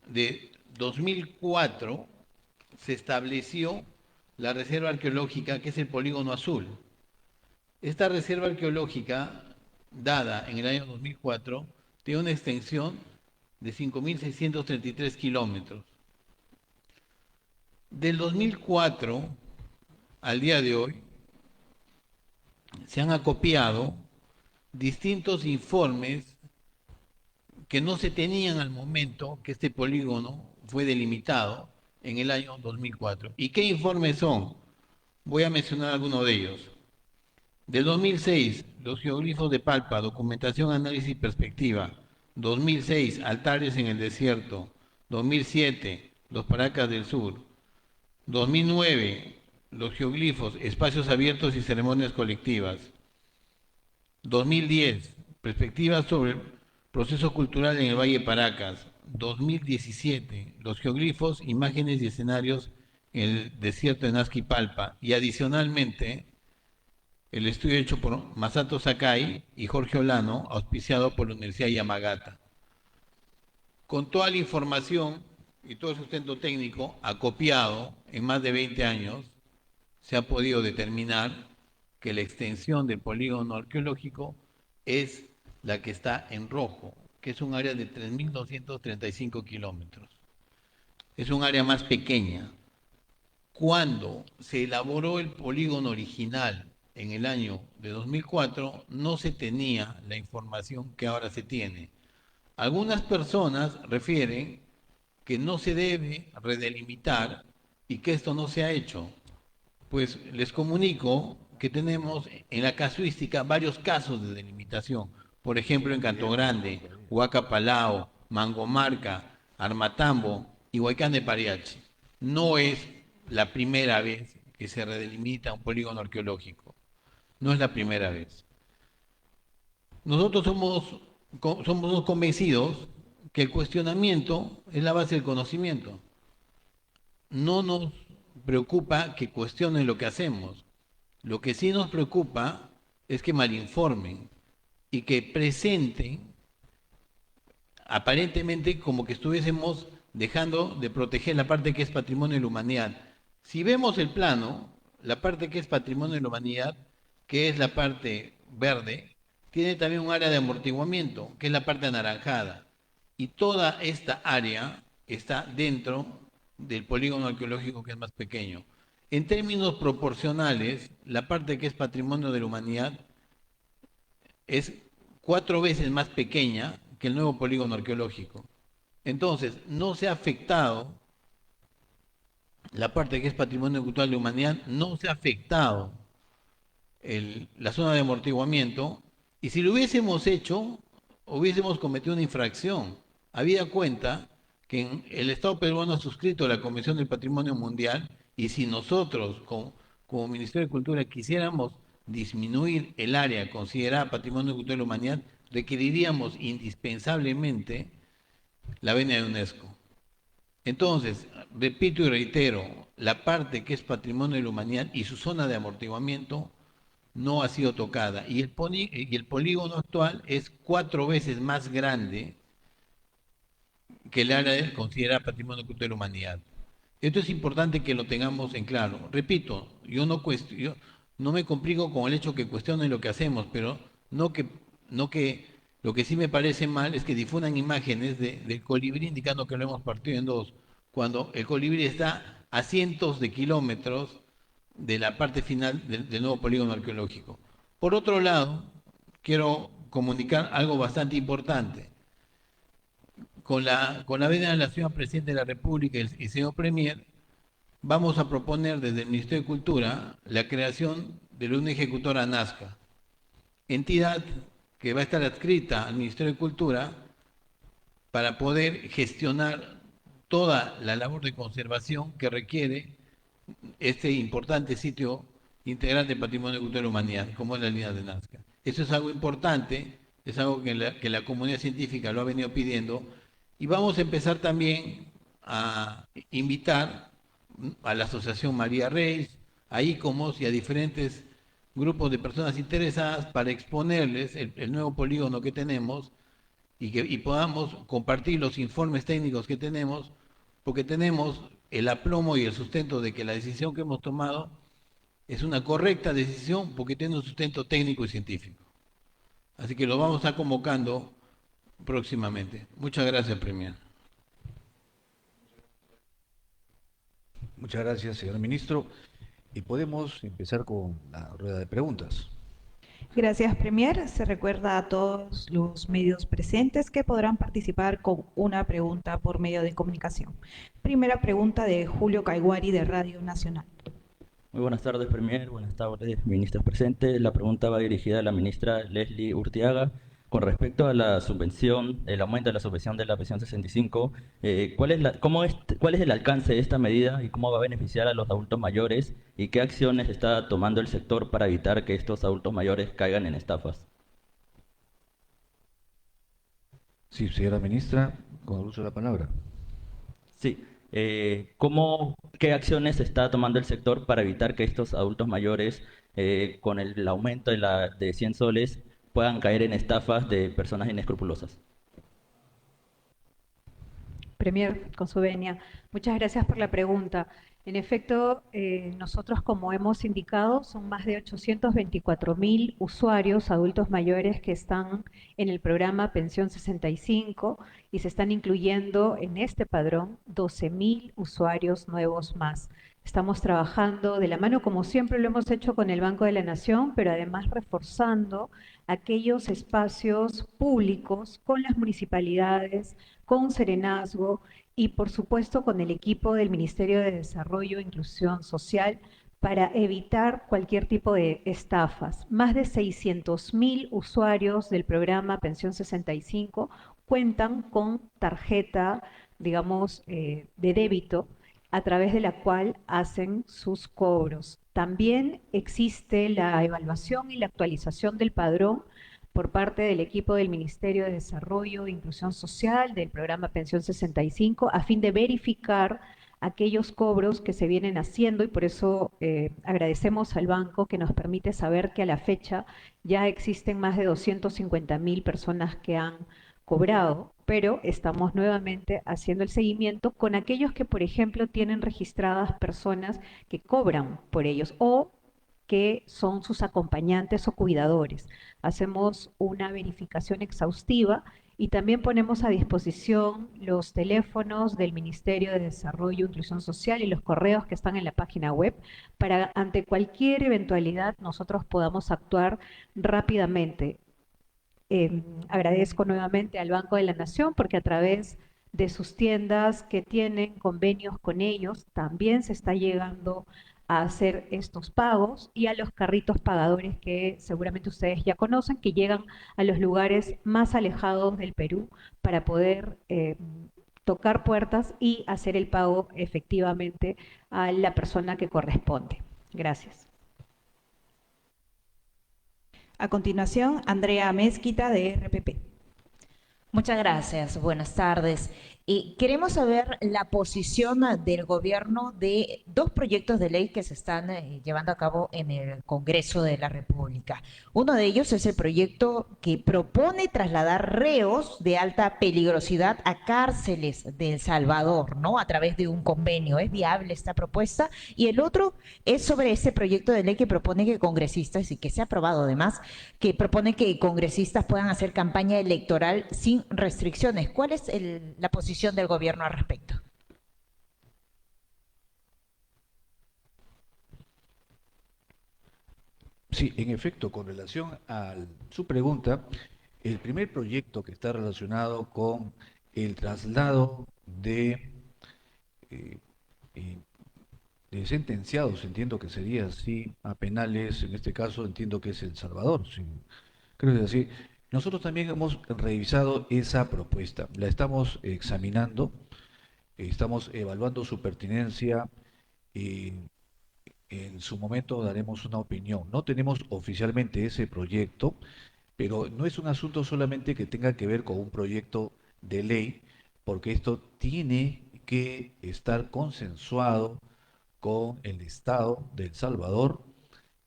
de 2004, se estableció la reserva arqueológica, que es el Polígono Azul. Esta reserva arqueológica, dada en el año 2004, tiene una extensión de 5.633 kilómetros. Del 2004 al día de hoy, se han acopiado distintos informes que no se tenían al momento que este polígono fue delimitado en el año 2004. ¿Y qué informes son? Voy a mencionar algunos de ellos. Del 2006, los geoglifos de Palpa, documentación, análisis y perspectiva. 2006, altares en el desierto. 2007, los Paracas del Sur. 2009, los geoglifos, espacios abiertos y ceremonias colectivas. 2010, perspectivas sobre el proceso cultural en el Valle Paracas. 2017, los geoglifos, imágenes y escenarios en el desierto de Nazca y Palpa. Y adicionalmente, el estudio hecho por Masato Sakai y Jorge Olano, auspiciado por la Universidad de Yamagata. Con toda la información y todo el sustento técnico acopiado en más de 20 años, se ha podido determinar que la extensión del polígono arqueológico es la que está en rojo, que es un área de 3.235 kilómetros. Es un área más pequeña. Cuando se elaboró el polígono original en el año de 2004, no se tenía la información que ahora se tiene. Algunas personas refieren que no se debe redelimitar y que esto no se ha hecho. Pues les comunico que tenemos en la casuística varios casos de delimitación. Por ejemplo, en Canto Grande, Huacapalao, Mangomarca, Armatambo y Huaycán de Pariachi. No es la primera vez que se redelimita un polígono arqueológico. No es la primera vez. Nosotros somos convencidos que el cuestionamiento es la base del conocimiento. No nos preocupa que cuestionen lo que hacemos. Lo que sí nos preocupa es que malinformen y que presenten aparentemente como que estuviésemos dejando de proteger la parte que es patrimonio de la humanidad. Si vemos el plano, la parte que es patrimonio de la humanidad, que es la parte verde, tiene también un área de amortiguamiento, que es la parte anaranjada. Y toda esta área está dentro del polígono arqueológico, que es más pequeño. En términos proporcionales, la parte que es patrimonio de la humanidad es 4 veces más pequeña que el nuevo polígono arqueológico. Entonces, no se ha afectado la parte que es patrimonio cultural de la humanidad, no se ha afectado la zona de amortiguamiento, y si lo hubiésemos hecho, hubiésemos cometido una infracción. Habida cuenta que el Estado peruano ha suscrito la Convención del Patrimonio Mundial, y si nosotros, como Ministerio de Cultura, quisiéramos disminuir el área considerada Patrimonio Cultural de la Humanidad, requeriríamos indispensablemente la venia de UNESCO. Entonces, repito y reitero, la parte que es Patrimonio de la Humanidad y su zona de amortiguamiento no ha sido tocada. Y el polígono actual es 4 veces más grande que el área considerada Patrimonio Cultural de la Humanidad. Esto es importante que lo tengamos en claro. Repito, yo no me complico con el hecho que cuestionen lo que hacemos, pero lo que sí me parece mal es que difundan imágenes del colibrí indicando que lo hemos partido en dos, cuando el colibrí está a cientos de kilómetros de la parte final del nuevo polígono arqueológico. Por otro lado, quiero comunicar algo bastante importante. Con la venia de la señora Presidenta de la República y señor Premier, vamos a proponer desde el Ministerio de Cultura la creación de una ejecutora Nazca, entidad que va a estar adscrita al Ministerio de Cultura para poder gestionar toda la labor de conservación que requiere este importante sitio integral de Patrimonio Cultural de la Humanidad, como es la línea de Nazca. Eso es algo importante, es algo que la comunidad científica lo ha venido pidiendo, y vamos a empezar también a invitar a la Asociación María Reis, a ICOMOS y a diferentes grupos de personas interesadas para exponerles el nuevo polígono que tenemos y podamos compartir los informes técnicos que tenemos, porque tenemos el aplomo y el sustento de que la decisión que hemos tomado es una correcta decisión porque tiene un sustento técnico y científico. Así que lo vamos a estar convocando próximamente. Muchas gracias, Premier. Muchas gracias, señor ministro. Y podemos empezar con la rueda de preguntas. Gracias, Premier. Se recuerda a todos los medios presentes que podrán participar con una pregunta por medio de comunicación. Primera pregunta de Julio Caiguari de Radio Nacional. Muy buenas tardes, Premier. Buenas tardes, ministros presentes. La pregunta va dirigida a la ministra Leslie Urteaga. Con respecto a la subvención, el aumento de la subvención de la pensión 65, ¿cuál es el alcance de esta medida y cómo va a beneficiar a los adultos mayores? ¿Y qué acciones está tomando el sector para evitar que estos adultos mayores caigan en estafas? Sí, señora ministra, con el uso de la palabra. Sí. ¿Qué acciones está tomando el sector para evitar que estos adultos mayores, con el aumento de 100 soles, puedan caer en estafas de personas inescrupulosas? Premier, con su venia, muchas gracias por la pregunta. En efecto, nosotros, como hemos indicado, son más de 824.000 usuarios adultos mayores que están en el programa Pensión 65 y se están incluyendo en este padrón 12.000 usuarios nuevos más. Estamos trabajando de la mano, como siempre lo hemos hecho con el Banco de la Nación, pero además reforzando aquellos espacios públicos con las municipalidades, con Serenazgo y por supuesto con el equipo del Ministerio de Desarrollo e Inclusión Social para evitar cualquier tipo de estafas. Más de 600.000 usuarios del programa Pensión 65 cuentan con tarjeta, digamos, de débito a través de la cual hacen sus cobros. También existe la evaluación y la actualización del padrón por parte del equipo del Ministerio de Desarrollo e Inclusión Social del programa Pensión 65 a fin de verificar aquellos cobros que se vienen haciendo y por eso agradecemos al banco que nos permite saber que a la fecha ya existen más de 250.000 personas que han cobrado, pero estamos nuevamente haciendo el seguimiento con aquellos que, por ejemplo, tienen registradas personas que cobran por ellos o que son sus acompañantes o cuidadores. Hacemos una verificación exhaustiva y también ponemos a disposición los teléfonos del Ministerio de Desarrollo e Inclusión Social y los correos que están en la página web para ante cualquier eventualidad nosotros podamos actuar rápidamente. Agradezco nuevamente al Banco de la Nación porque a través de sus tiendas que tienen convenios con ellos también se está llegando a hacer estos pagos y a los carritos pagadores que seguramente ustedes ya conocen, que llegan a los lugares más alejados del Perú para poder tocar puertas y hacer el pago efectivamente a la persona que corresponde. Gracias. A continuación, Andrea Mezquita de RPP. Muchas gracias, buenas tardes. Queremos saber la posición del gobierno de dos proyectos de ley que se están llevando a cabo en el Congreso de la República. Uno de ellos es el proyecto que propone trasladar reos de alta peligrosidad a cárceles de El Salvador, ¿no? A través de un convenio. ¿Es viable esta propuesta? Y el otro es sobre ese proyecto de ley que propone que congresistas, y que se ha aprobado además, que propone que congresistas puedan hacer campaña electoral sin restricciones. ¿Cuál es la posición del gobierno al respecto? Sí, en efecto, con relación a su pregunta, el primer proyecto que está relacionado con el traslado de sentenciados, entiendo que sería así, a penales, en este caso entiendo que es El Salvador, sí, creo que es así. Nosotros también hemos revisado esa propuesta, la estamos examinando, estamos evaluando su pertinencia y en su momento daremos una opinión. No tenemos oficialmente ese proyecto, pero no es un asunto solamente que tenga que ver con un proyecto de ley, porque esto tiene que estar consensuado con el Estado de El Salvador,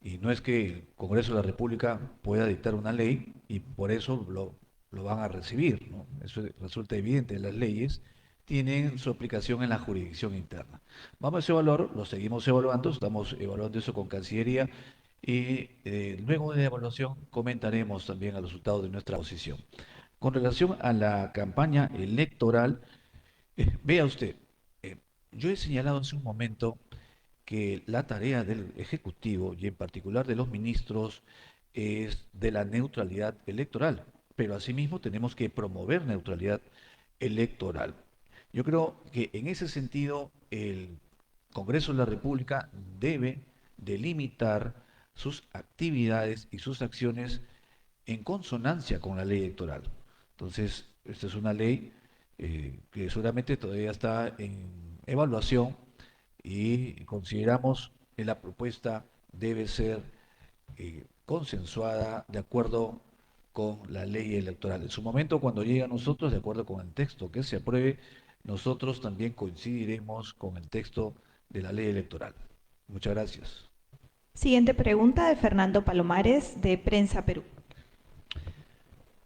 y no es que el Congreso de la República pueda dictar una ley y por eso lo van a recibir, ¿no? Eso resulta evidente en las leyes, tienen su aplicación en la jurisdicción interna. Vamos a evaluar, lo seguimos evaluando, estamos evaluando eso con Cancillería y luego de la evaluación comentaremos también el resultado de nuestra posición. Con relación a la campaña electoral, vea usted, yo he señalado hace un momento que la tarea del Ejecutivo y en particular de los ministros es de la neutralidad electoral, pero asimismo tenemos que promover neutralidad electoral. Yo creo que en ese sentido el Congreso de la República debe delimitar sus actividades y sus acciones en consonancia con la ley electoral. Entonces, esta es una ley que seguramente todavía está en evaluación y consideramos que la propuesta debe ser consensuada de acuerdo con la ley electoral. En su momento, cuando llegue a nosotros, de acuerdo con el texto que se apruebe, nosotros también coincidiremos con el texto de la ley electoral. Muchas gracias. Siguiente pregunta de Fernando Palomares, de Prensa Perú.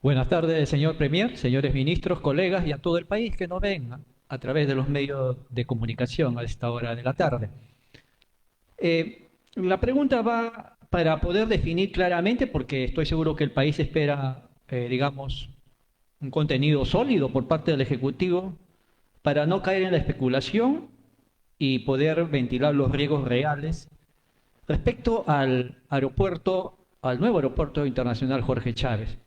Buenas tardes, señor Premier, señores ministros, colegas y a todo el país que nos ven a través de los medios de comunicación a esta hora de la tarde. La pregunta va para poder definir claramente, porque estoy seguro que el país espera, digamos, un contenido sólido por parte del Ejecutivo para no caer en la especulación y poder ventilar los riesgos reales respecto al aeropuerto, al nuevo aeropuerto internacional Jorge Chávez.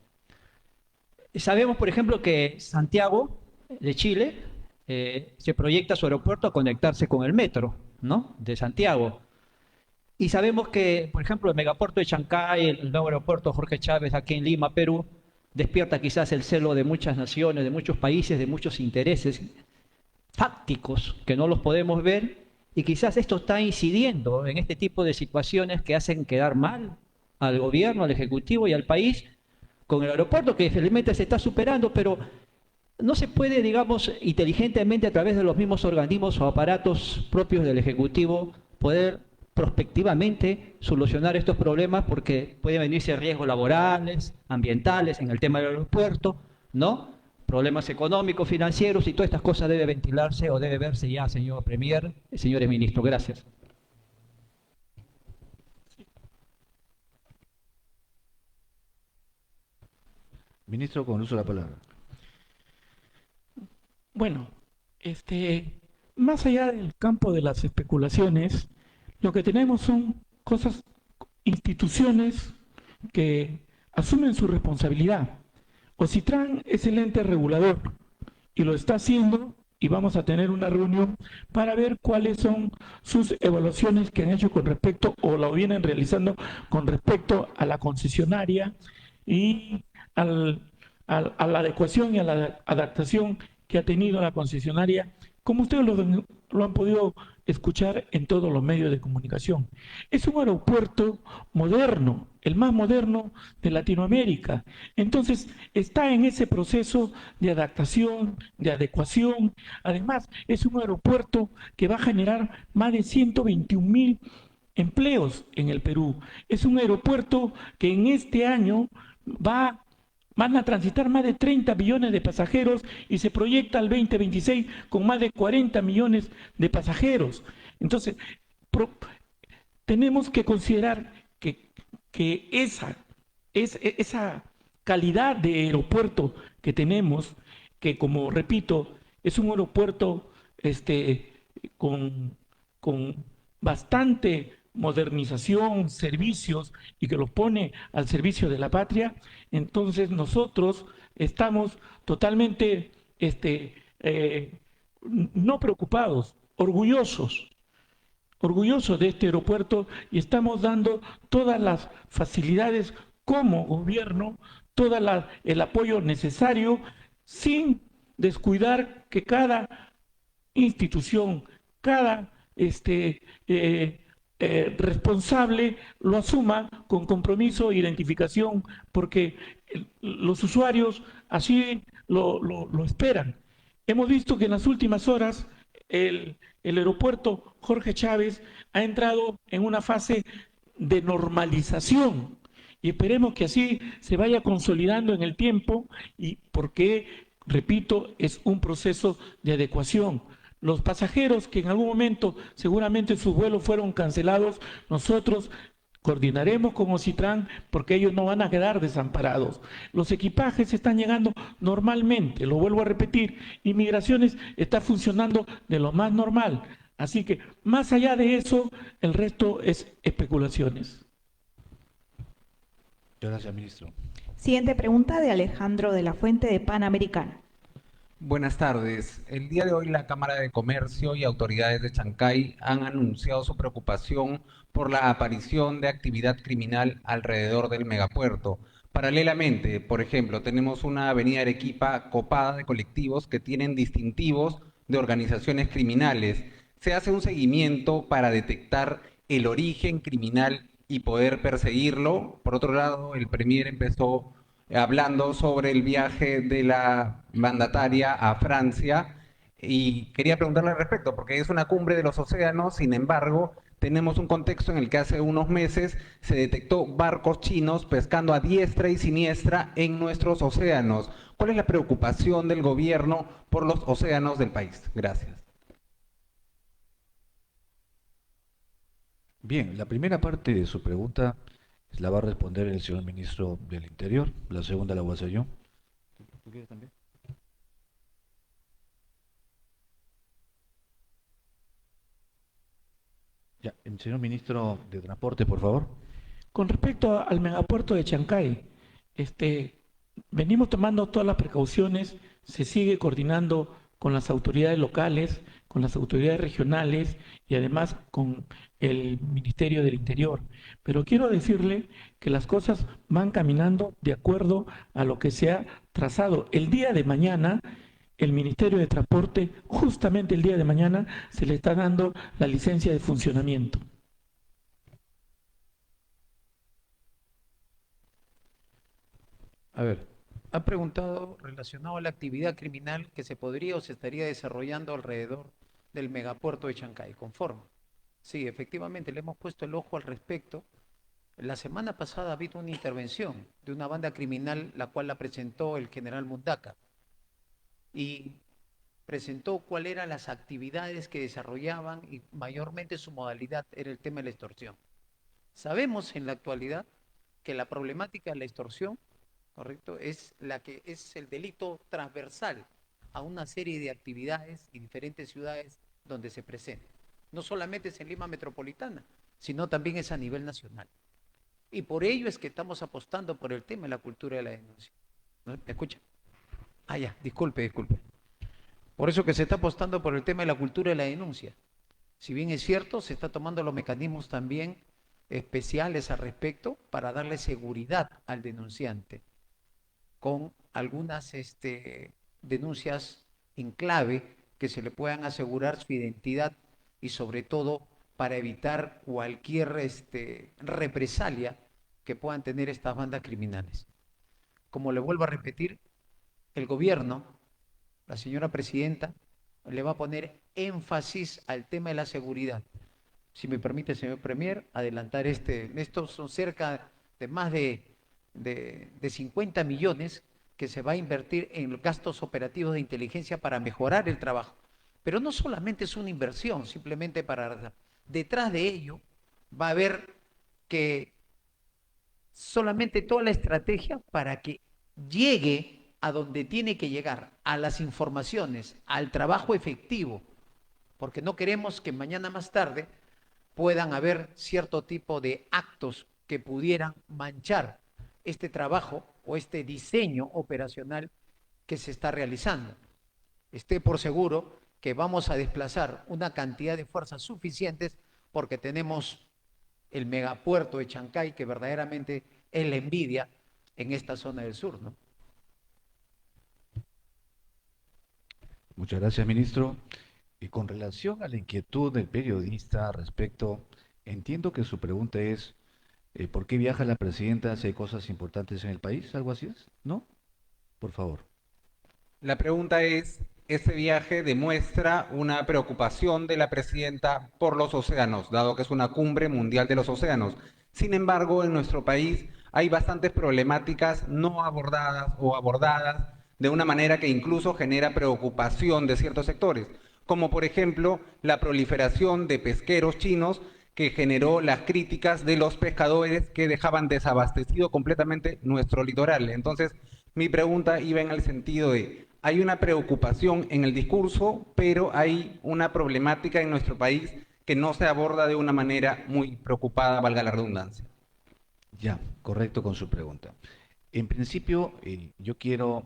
Sabemos, por ejemplo, que Santiago de Chile se proyecta su aeropuerto a conectarse con el metro, ¿no?, de Santiago. Y sabemos que, por ejemplo, el megapuerto de Chancay, el nuevo aeropuerto Jorge Chávez aquí en Lima, Perú, despierta quizás el celo de muchas naciones, de muchos países, de muchos intereses fácticos que no los podemos ver, y quizás esto está incidiendo en este tipo de situaciones que hacen quedar mal al gobierno, al Ejecutivo y al país con el aeropuerto, que felizmente se está superando, pero no se puede, digamos, inteligentemente a través de los mismos organismos o aparatos propios del Ejecutivo poder prospectivamente solucionar estos problemas, porque pueden venirse riesgos laborales, ambientales en el tema del aeropuerto, ¿no?, problemas económicos, financieros, y todas estas cosas debe ventilarse o debe verse ya, señor Premier, señores ministros. Gracias. Ministro, con uso de la palabra. Bueno, más allá del campo de las especulaciones, lo que tenemos son instituciones que asumen su responsabilidad. OCITRAN es el ente regulador y lo está haciendo, y vamos a tener una reunión para ver cuáles son sus evaluaciones que han hecho con respecto, o lo vienen realizando con respecto a la concesionaria y a la adecuación y a la adaptación que ha tenido la concesionaria, como ustedes lo han podido escuchar en todos los medios de comunicación. Es un aeropuerto moderno, el más moderno de Latinoamérica. Entonces, está en ese proceso de adaptación, de adecuación. Además, es un aeropuerto que va a generar más de 121.000 empleos en el Perú. Es un aeropuerto que en este año van a transitar más de 30 millones de pasajeros y se proyecta al 2026 con más de 40 millones de pasajeros. Entonces, tenemos que considerar que esa calidad de aeropuerto que tenemos, que, como repito, es un aeropuerto con bastante modernización, servicios, y que los pone al servicio de la patria, entonces nosotros estamos totalmente no preocupados, orgullosos de este aeropuerto, y estamos dando todas las facilidades como gobierno, el apoyo necesario, sin descuidar que cada institución, cada responsable lo asuma con compromiso e identificación, porque los usuarios así lo esperan. Hemos visto que en las últimas horas el aeropuerto Jorge Chávez ha entrado en una fase de normalización, y esperemos que así se vaya consolidando en el tiempo, y porque repito, es un proceso de adecuación. Los pasajeros que en algún momento seguramente sus vuelos fueron cancelados, nosotros coordinaremos con Ocitran porque ellos no van a quedar desamparados. Los equipajes están llegando normalmente, lo vuelvo a repetir, y Migraciones está funcionando de lo más normal. Así que más allá de eso, el resto es especulaciones. Gracias, ministro. Siguiente pregunta de Alejandro de la Fuente de Panamericana. Buenas tardes. El día de hoy la Cámara de Comercio y autoridades de Chancay han anunciado su preocupación por la aparición de actividad criminal alrededor del megapuerto. Paralelamente, por ejemplo, tenemos una avenida Arequipa copada de colectivos que tienen distintivos de organizaciones criminales. ¿Se hace un seguimiento para detectar el origen criminal y poder perseguirlo? Por otro lado, el Premier empezó hablando sobre el viaje de la mandataria a Francia y quería preguntarle al respecto, porque es una cumbre de los océanos. Sin embargo, tenemos un contexto en el que hace unos meses se detectó barcos chinos pescando a diestra y siniestra en nuestros océanos. ¿Cuál es la preocupación del gobierno por los océanos del país? Gracias. Bien, la primera parte de su pregunta la va a responder el señor ministro del Interior. La segunda la voy a hacer yo. ¿Tú quieres también? Ya, el señor ministro de Transporte, por favor. Con respecto al megapuerto de Chancay, venimos tomando todas las precauciones, se sigue coordinando con las autoridades locales, con las autoridades regionales y además con el Ministerio del Interior. Pero quiero decirle que las cosas van caminando de acuerdo a lo que se ha trazado. El día de mañana, el Ministerio de Transporte, justamente el día de mañana, se le está dando la licencia de funcionamiento. A ver, ha preguntado relacionado a la actividad criminal que se podría o se estaría desarrollando alrededor del megapuerto de Chancay. ¿Conforme? Sí, efectivamente, le hemos puesto el ojo al respecto. La semana pasada ha habido una intervención de una banda criminal, la cual la presentó el general Mundaca, y presentó cuáles eran las actividades que desarrollaban y mayormente su modalidad era el tema de la extorsión. Sabemos en la actualidad que la problemática de la extorsión, ¿correcto?, es la que es el delito transversal a una serie de actividades y diferentes ciudades donde se presenta. No solamente es en Lima metropolitana, sino también es a nivel nacional. Y por ello es que estamos apostando por el tema de la cultura de la denuncia. ¿Me escucha? Ah, ya, disculpe. Por eso que se está apostando por el tema de la cultura de la denuncia. Si bien es cierto, se está tomando los mecanismos también especiales al respecto para darle seguridad al denunciante con algunas denuncias en clave que se le puedan asegurar su identidad y sobre todo para evitar cualquier represalia que puedan tener estas bandas criminales. Como le vuelvo a repetir, el gobierno, la señora presidenta, le va a poner énfasis al tema de la seguridad. Si me permite, señor Premier, adelantar estos son cerca de más de 50 millones que se va a invertir en gastos operativos de inteligencia para mejorar el trabajo. Pero no solamente es una inversión, simplemente para... Detrás de ello va a haber que solamente toda la estrategia para que llegue a donde tiene que llegar, a las informaciones, al trabajo efectivo, porque no queremos que mañana más tarde puedan haber cierto tipo de actos que pudieran manchar este trabajo o este diseño operacional que se está realizando. Esté por seguro que vamos a desplazar una cantidad de fuerzas suficientes porque tenemos el megapuerto de Chancay que verdaderamente es la envidia en esta zona del sur, ¿no? Muchas gracias, ministro. Y con relación a la inquietud del periodista respecto, entiendo que su pregunta es ¿por qué viaja la presidenta si hay cosas importantes en el país? ¿Algo así es? ¿No? Por favor. La pregunta es, este viaje demuestra una preocupación de la presidenta por los océanos, dado que es una cumbre mundial de los océanos. Sin embargo, en nuestro país hay bastantes problemáticas no abordadas o abordadas de una manera que incluso genera preocupación de ciertos sectores, como por ejemplo la proliferación de pesqueros chinos que generó las críticas de los pescadores que dejaban desabastecido completamente nuestro litoral. Entonces, mi pregunta iba en el sentido de, hay una preocupación en el discurso, pero hay una problemática en nuestro país que no se aborda de una manera muy preocupada, valga la redundancia. Ya, correcto con su pregunta. En principio, yo quiero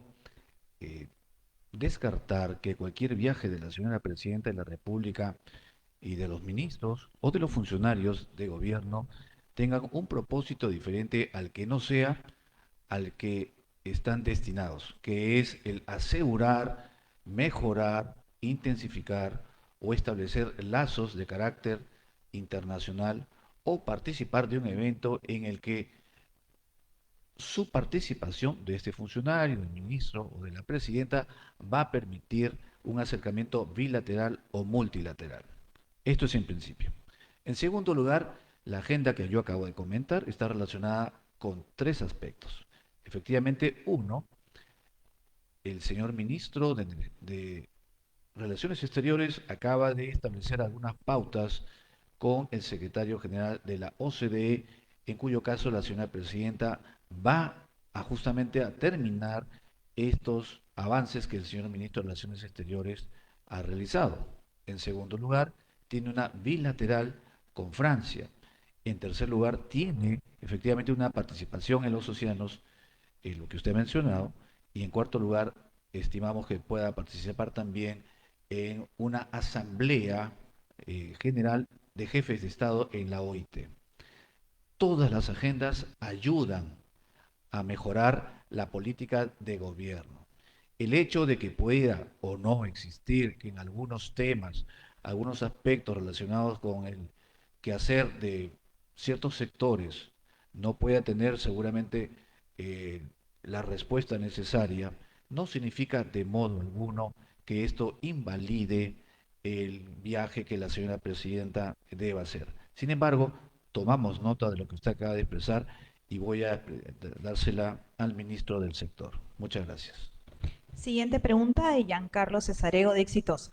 descartar que cualquier viaje de la señora Presidenta de la República y de los ministros o de los funcionarios de gobierno tengan un propósito diferente al que no sea al que están destinados, que es el asegurar, mejorar, intensificar o establecer lazos de carácter internacional o participar de un evento en el que su participación de este funcionario, del ministro o de la presidenta va a permitir un acercamiento bilateral o multilateral. Esto es en principio. En segundo lugar, la agenda que yo acabo de comentar está relacionada con tres aspectos. Efectivamente, uno, el señor ministro de Relaciones Exteriores acaba de establecer algunas pautas con el secretario general de la OCDE, en cuyo caso la señora presidenta va a justamente a terminar estos avances que el señor ministro de Relaciones Exteriores ha realizado. En segundo lugar, tiene una bilateral con Francia. En tercer lugar, tiene efectivamente una participación en los océanos, lo que usted ha mencionado. Y en cuarto lugar, estimamos que pueda participar también en una asamblea general de jefes de Estado en la OIT. Todas las agendas ayudan a mejorar la política de gobierno. El hecho de que pueda o no existir, que en algunos temas, algunos aspectos relacionados con el quehacer de ciertos sectores no pueda tener seguramente la respuesta necesaria, no significa de modo alguno que esto invalide el viaje que la señora presidenta deba hacer. Sin embargo, tomamos nota de lo que usted acaba de expresar y voy a dársela al ministro del sector. Muchas gracias. Siguiente pregunta de Giancarlo Cesarego de Exitosa.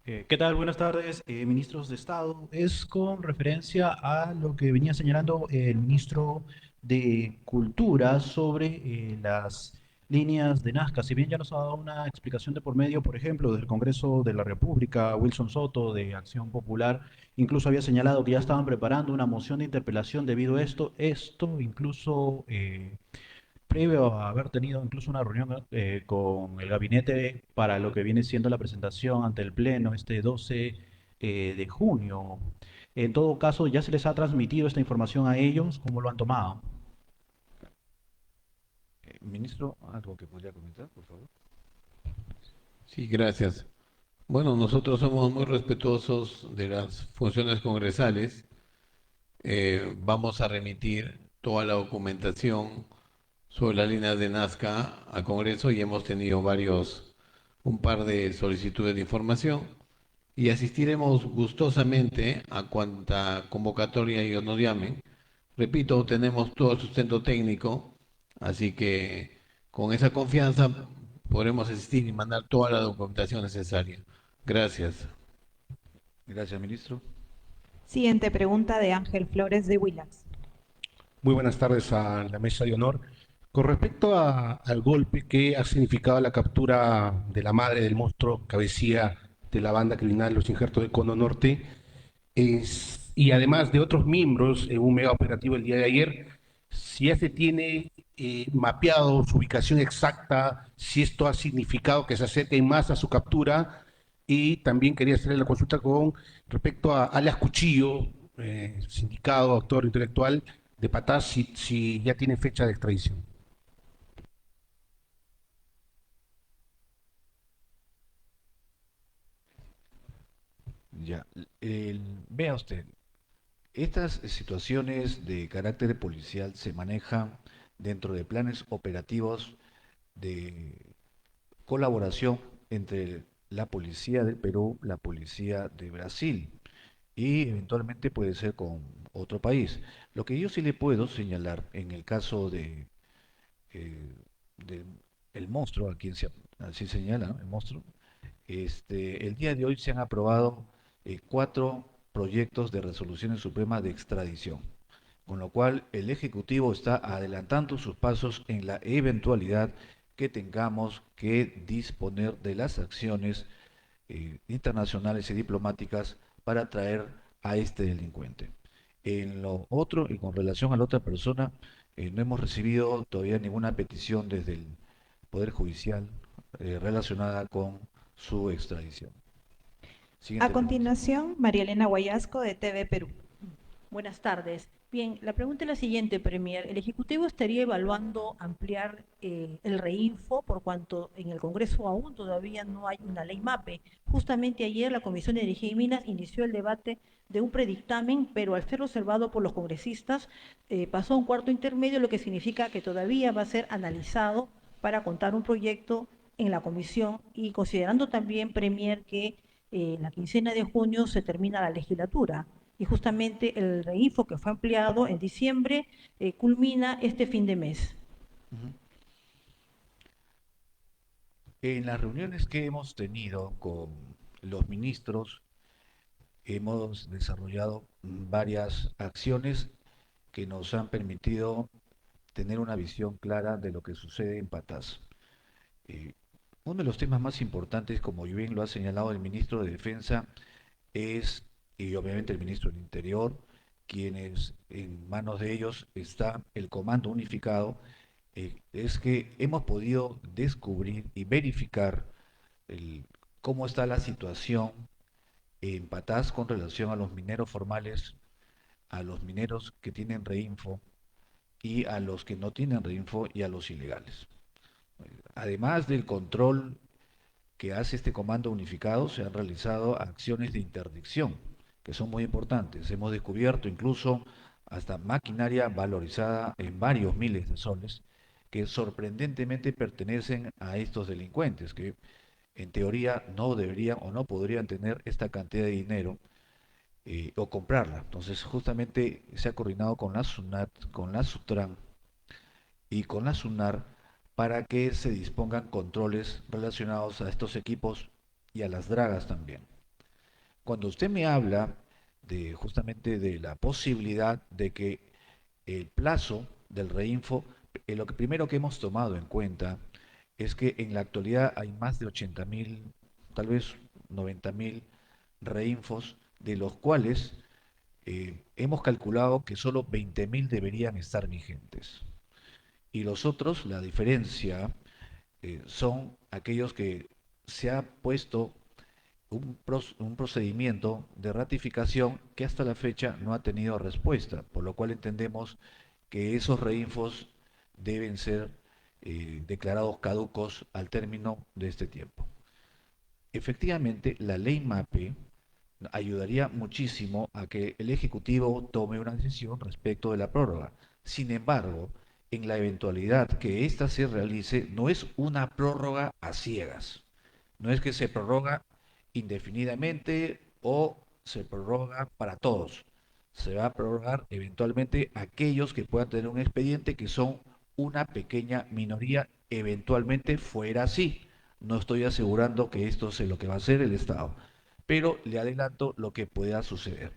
¿Qué tal? Buenas tardes, ministros de Estado. Es con referencia a lo que venía señalando el ministro de Cultura sobre las líneas de Nazca. Si bien ya nos ha dado una explicación de por medio, por ejemplo, del Congreso de la República, Wilson Soto de Acción Popular, incluso había señalado que ya estaban preparando una moción de interpelación debido a esto. Esto incluso previo a haber tenido incluso una reunión con el gabinete para lo que viene siendo la presentación ante el Pleno este 12 de junio. En todo caso, ¿ya se les ha transmitido esta información a ellos? ¿Cómo lo han tomado? Ministro, ¿algo que podría comentar, por favor? Sí, gracias. Bueno, nosotros somos muy respetuosos de las funciones congresales. Vamos a remitir toda la documentación sobre las líneas de Nazca al Congreso y hemos tenido un par de solicitudes de información y asistiremos gustosamente a cuanta convocatoria ellos nos llamen. Repito, tenemos todo el sustento técnico, así que con esa confianza podremos asistir y mandar toda la documentación necesaria. Gracias. Gracias, ministro. Siguiente pregunta de Ángel Flores de Willax. Muy buenas tardes a la mesa de honor. Con respecto al golpe que ha significado la captura de la madre del monstruo cabecilla de la banda criminal Los Injertos de Cono Norte, y además de otros miembros en un mega operativo el día de ayer, si ya se tiene mapeado su ubicación exacta, si esto ha significado que se acerquen más a su captura, y también quería hacerle la consulta con respecto a alias Cuchillo, sindicado, actor intelectual de Patás, si ya tiene fecha de extradición. Ya, vea usted, estas situaciones de carácter policial se manejan dentro de planes operativos de colaboración entre la policía del Perú, la policía de Brasil y eventualmente puede ser con otro país. Lo que yo sí le puedo señalar en el caso de el el monstruo, a quien así señala, ¿no? El monstruo, el día de hoy se han aprobado 4 proyectos de resoluciones supremas de extradición, con lo cual el Ejecutivo está adelantando sus pasos en la eventualidad que tengamos que disponer de las acciones internacionales y diplomáticas para traer a este delincuente. En lo otro, y con relación a la otra persona, no hemos recibido todavía ninguna petición desde el Poder Judicial relacionada con su extradición. A continuación, María Elena Guayasco, de TV Perú. Buenas tardes. Bien, la pregunta es la siguiente, Premier. ¿El Ejecutivo estaría evaluando ampliar el reinfo por cuanto en el Congreso aún todavía no hay una ley MAPE? Justamente ayer la Comisión de Energía y Minas inició el debate de un predictamen, pero al ser observado por los congresistas pasó a un cuarto intermedio, lo que significa que todavía va a ser analizado para contar un proyecto en la comisión y considerando también, Premier, que la quincena de junio se termina la legislatura. Y justamente el reinfo que fue ampliado en diciembre culmina este fin de mes. En las reuniones que hemos tenido con los ministros, hemos desarrollado varias acciones que nos han permitido tener una visión clara de lo que sucede en Patás. Uno de los temas más importantes, como bien lo ha señalado el ministro de Defensa, y obviamente el ministro del Interior, quienes en manos de ellos está el Comando Unificado, es que hemos podido descubrir y verificar cómo está la situación en Patás con relación a los mineros formales, a los mineros que tienen reinfo y a los que no tienen reinfo y a los ilegales. Además del control que hace este Comando Unificado, se han realizado acciones de interdicción que son muy importantes. Hemos descubierto incluso hasta maquinaria valorizada en varios miles de soles que sorprendentemente pertenecen a estos delincuentes que en teoría no deberían o no podrían tener esta cantidad de dinero o comprarla. Entonces justamente se ha coordinado con la SUNAT, con la SUTRAN y con la SUNAR para que se dispongan controles relacionados a estos equipos y a las dragas también. Cuando usted me habla justamente de la posibilidad de que el plazo del reinfo, lo que primero que hemos tomado en cuenta es que en la actualidad hay más de 80.000, tal vez 90.000 reinfos, de los cuales hemos calculado que solo 20.000 deberían estar vigentes. Y los otros, la diferencia, son aquellos que se ha puesto un procedimiento de ratificación que hasta la fecha no ha tenido respuesta, por lo cual entendemos que esos reinfos deben ser declarados caducos al término de este tiempo. Efectivamente, la ley MAPE ayudaría muchísimo a que el Ejecutivo tome una decisión respecto de la prórroga. Sin embargo, en la eventualidad que ésta se realice, no es una prórroga a ciegas. No es que se prorroga indefinidamente o se prorroga para todos. Se va a prorrogar eventualmente aquellos que puedan tener un expediente, que son una pequeña minoría, eventualmente fuera así. No estoy asegurando que esto sea lo que va a hacer el Estado, pero le adelanto lo que pueda suceder.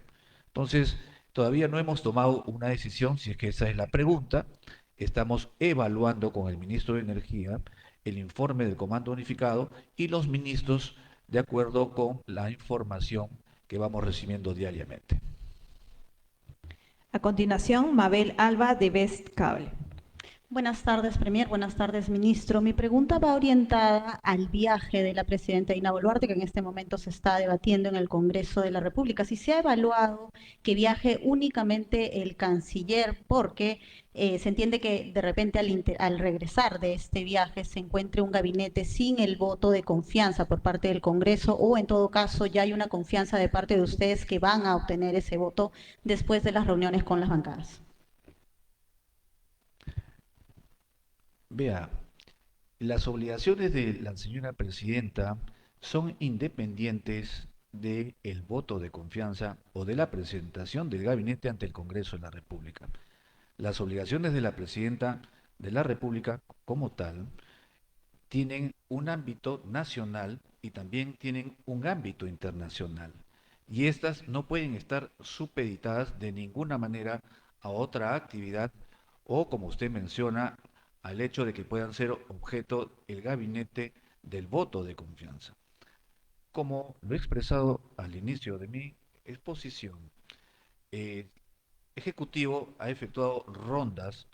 Entonces, todavía no hemos tomado una decisión, si es que esa es la pregunta. Estamos evaluando con el ministro de Energía el informe del Comando Unificado y los ministros de acuerdo con la información que vamos recibiendo diariamente. A continuación, Mabel Alba, de Best Cable. Buenas tardes, Premier. Buenas tardes, ministro. Mi pregunta va orientada al viaje de la presidenta Dina Boluarte, que en este momento se está debatiendo en el Congreso de la República. Si se ha evaluado que viaje únicamente el canciller, porque se entiende que de repente al regresar de este viaje se encuentre un gabinete sin el voto de confianza por parte del Congreso, o en todo caso ya hay una confianza de parte de ustedes que van a obtener ese voto después de las reuniones con las bancadas. Vea, las obligaciones de la señora presidenta son independientes del voto de confianza o de la presentación del gabinete ante el Congreso de la República. Las obligaciones de la presidenta de la República como tal tienen un ámbito nacional y también tienen un ámbito internacional. Y estas no pueden estar supeditadas de ninguna manera a otra actividad o, como usted menciona, al hecho de que puedan ser objeto el gabinete del voto de confianza. Como lo he expresado al inicio de mi exposición, el Ejecutivo ha efectuado rondas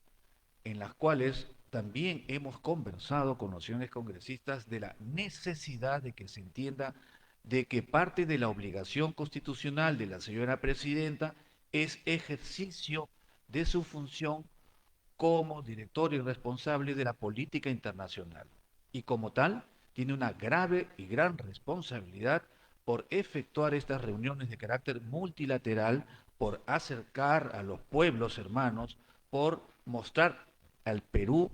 en las cuales también hemos conversado con naciones congresistas de la necesidad de que se entienda de que parte de la obligación constitucional de la señora presidenta es ejercicio de su función como director y responsable de la política internacional. Y como tal, tiene una grave y gran responsabilidad por efectuar estas reuniones de carácter multilateral, por acercar a los pueblos hermanos, por mostrar al Perú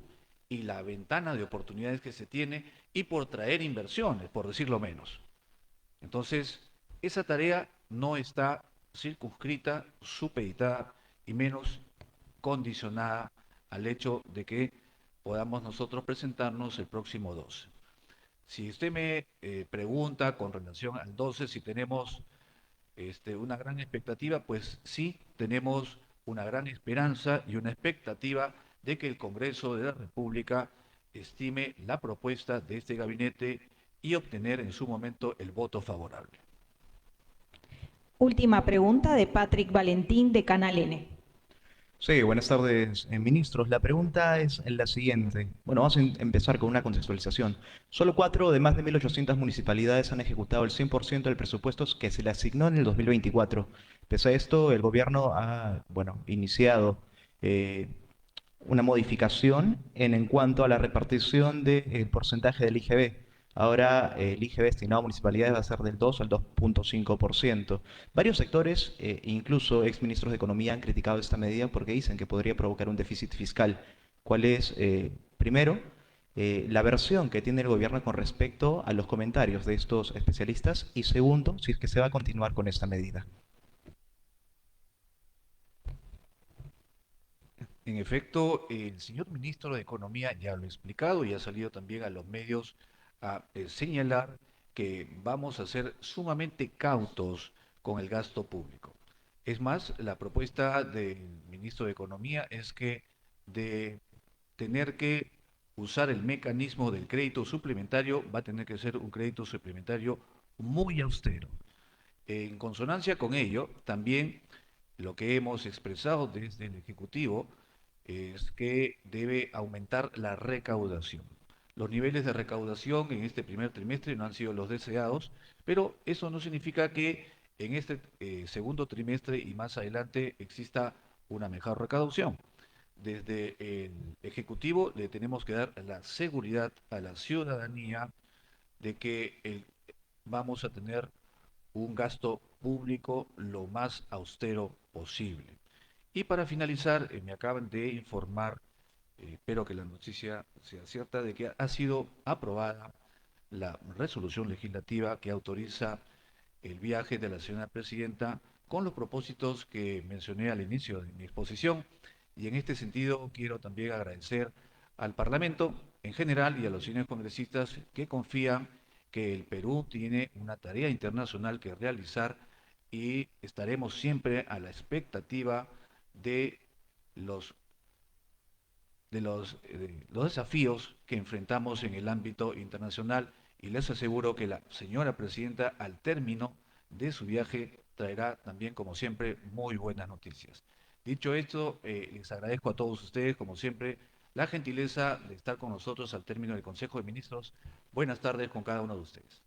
y la ventana de oportunidades que se tiene y por traer inversiones, por decirlo menos. Entonces, esa tarea no está circunscrita, supeditada y menos condicionada al hecho de que podamos nosotros presentarnos el próximo 12. Si usted me pregunta con relación al 12 si tenemos una gran expectativa, pues sí, tenemos una gran esperanza y una expectativa de que el Congreso de la República estime la propuesta de este gabinete y obtener en su momento el voto favorable. Última pregunta de Patrick Valentín de Canal N. Sí, buenas tardes, ministros. La pregunta es la siguiente. Bueno, vamos a empezar con una contextualización. Solo 4 de más de 1.800 municipalidades han ejecutado el 100% del presupuesto que se le asignó en el 2024. Pese a esto, el gobierno ha, iniciado una modificación en cuanto a la repartición del porcentaje del IGB. Ahora el IGB destinado a municipalidades va a ser del 2 al 2.5%. Varios sectores, incluso exministros de Economía, han criticado esta medida porque dicen que podría provocar un déficit fiscal. ¿Cuál es, primero, la versión que tiene el gobierno con respecto a los comentarios de estos especialistas? Y segundo, si es que se va a continuar con esta medida. En efecto, el señor ministro de Economía ya lo ha explicado y ha salido también a los medios a señalar que vamos a ser sumamente cautos con el gasto público. Es más, la propuesta del ministro de Economía es que de tener que usar el mecanismo del crédito suplementario, va a tener que ser un crédito suplementario muy austero. En consonancia con ello, también lo que hemos expresado desde el Ejecutivo es que debe aumentar la recaudación. Los niveles de recaudación en este primer trimestre no han sido los deseados, pero eso no significa que en este segundo trimestre y más adelante exista una mejor recaudación. Desde el Ejecutivo le tenemos que dar la seguridad a la ciudadanía de que vamos a tener un gasto público lo más austero posible. Y para finalizar, me acaban de informar, espero que la noticia sea cierta, de que ha sido aprobada la resolución legislativa que autoriza el viaje de la señora presidenta con los propósitos que mencioné al inicio de mi exposición. Y en este sentido quiero también agradecer al Parlamento en general y a los señores congresistas que confían que el Perú tiene una tarea internacional que realizar y estaremos siempre a la expectativa de los desafíos que enfrentamos en el ámbito internacional, y les aseguro que la señora presidenta al término de su viaje traerá también, como siempre, muy buenas noticias. Dicho esto, les agradezco a todos ustedes, como siempre, la gentileza de estar con nosotros al término del Consejo de Ministros. Buenas tardes con cada uno de ustedes.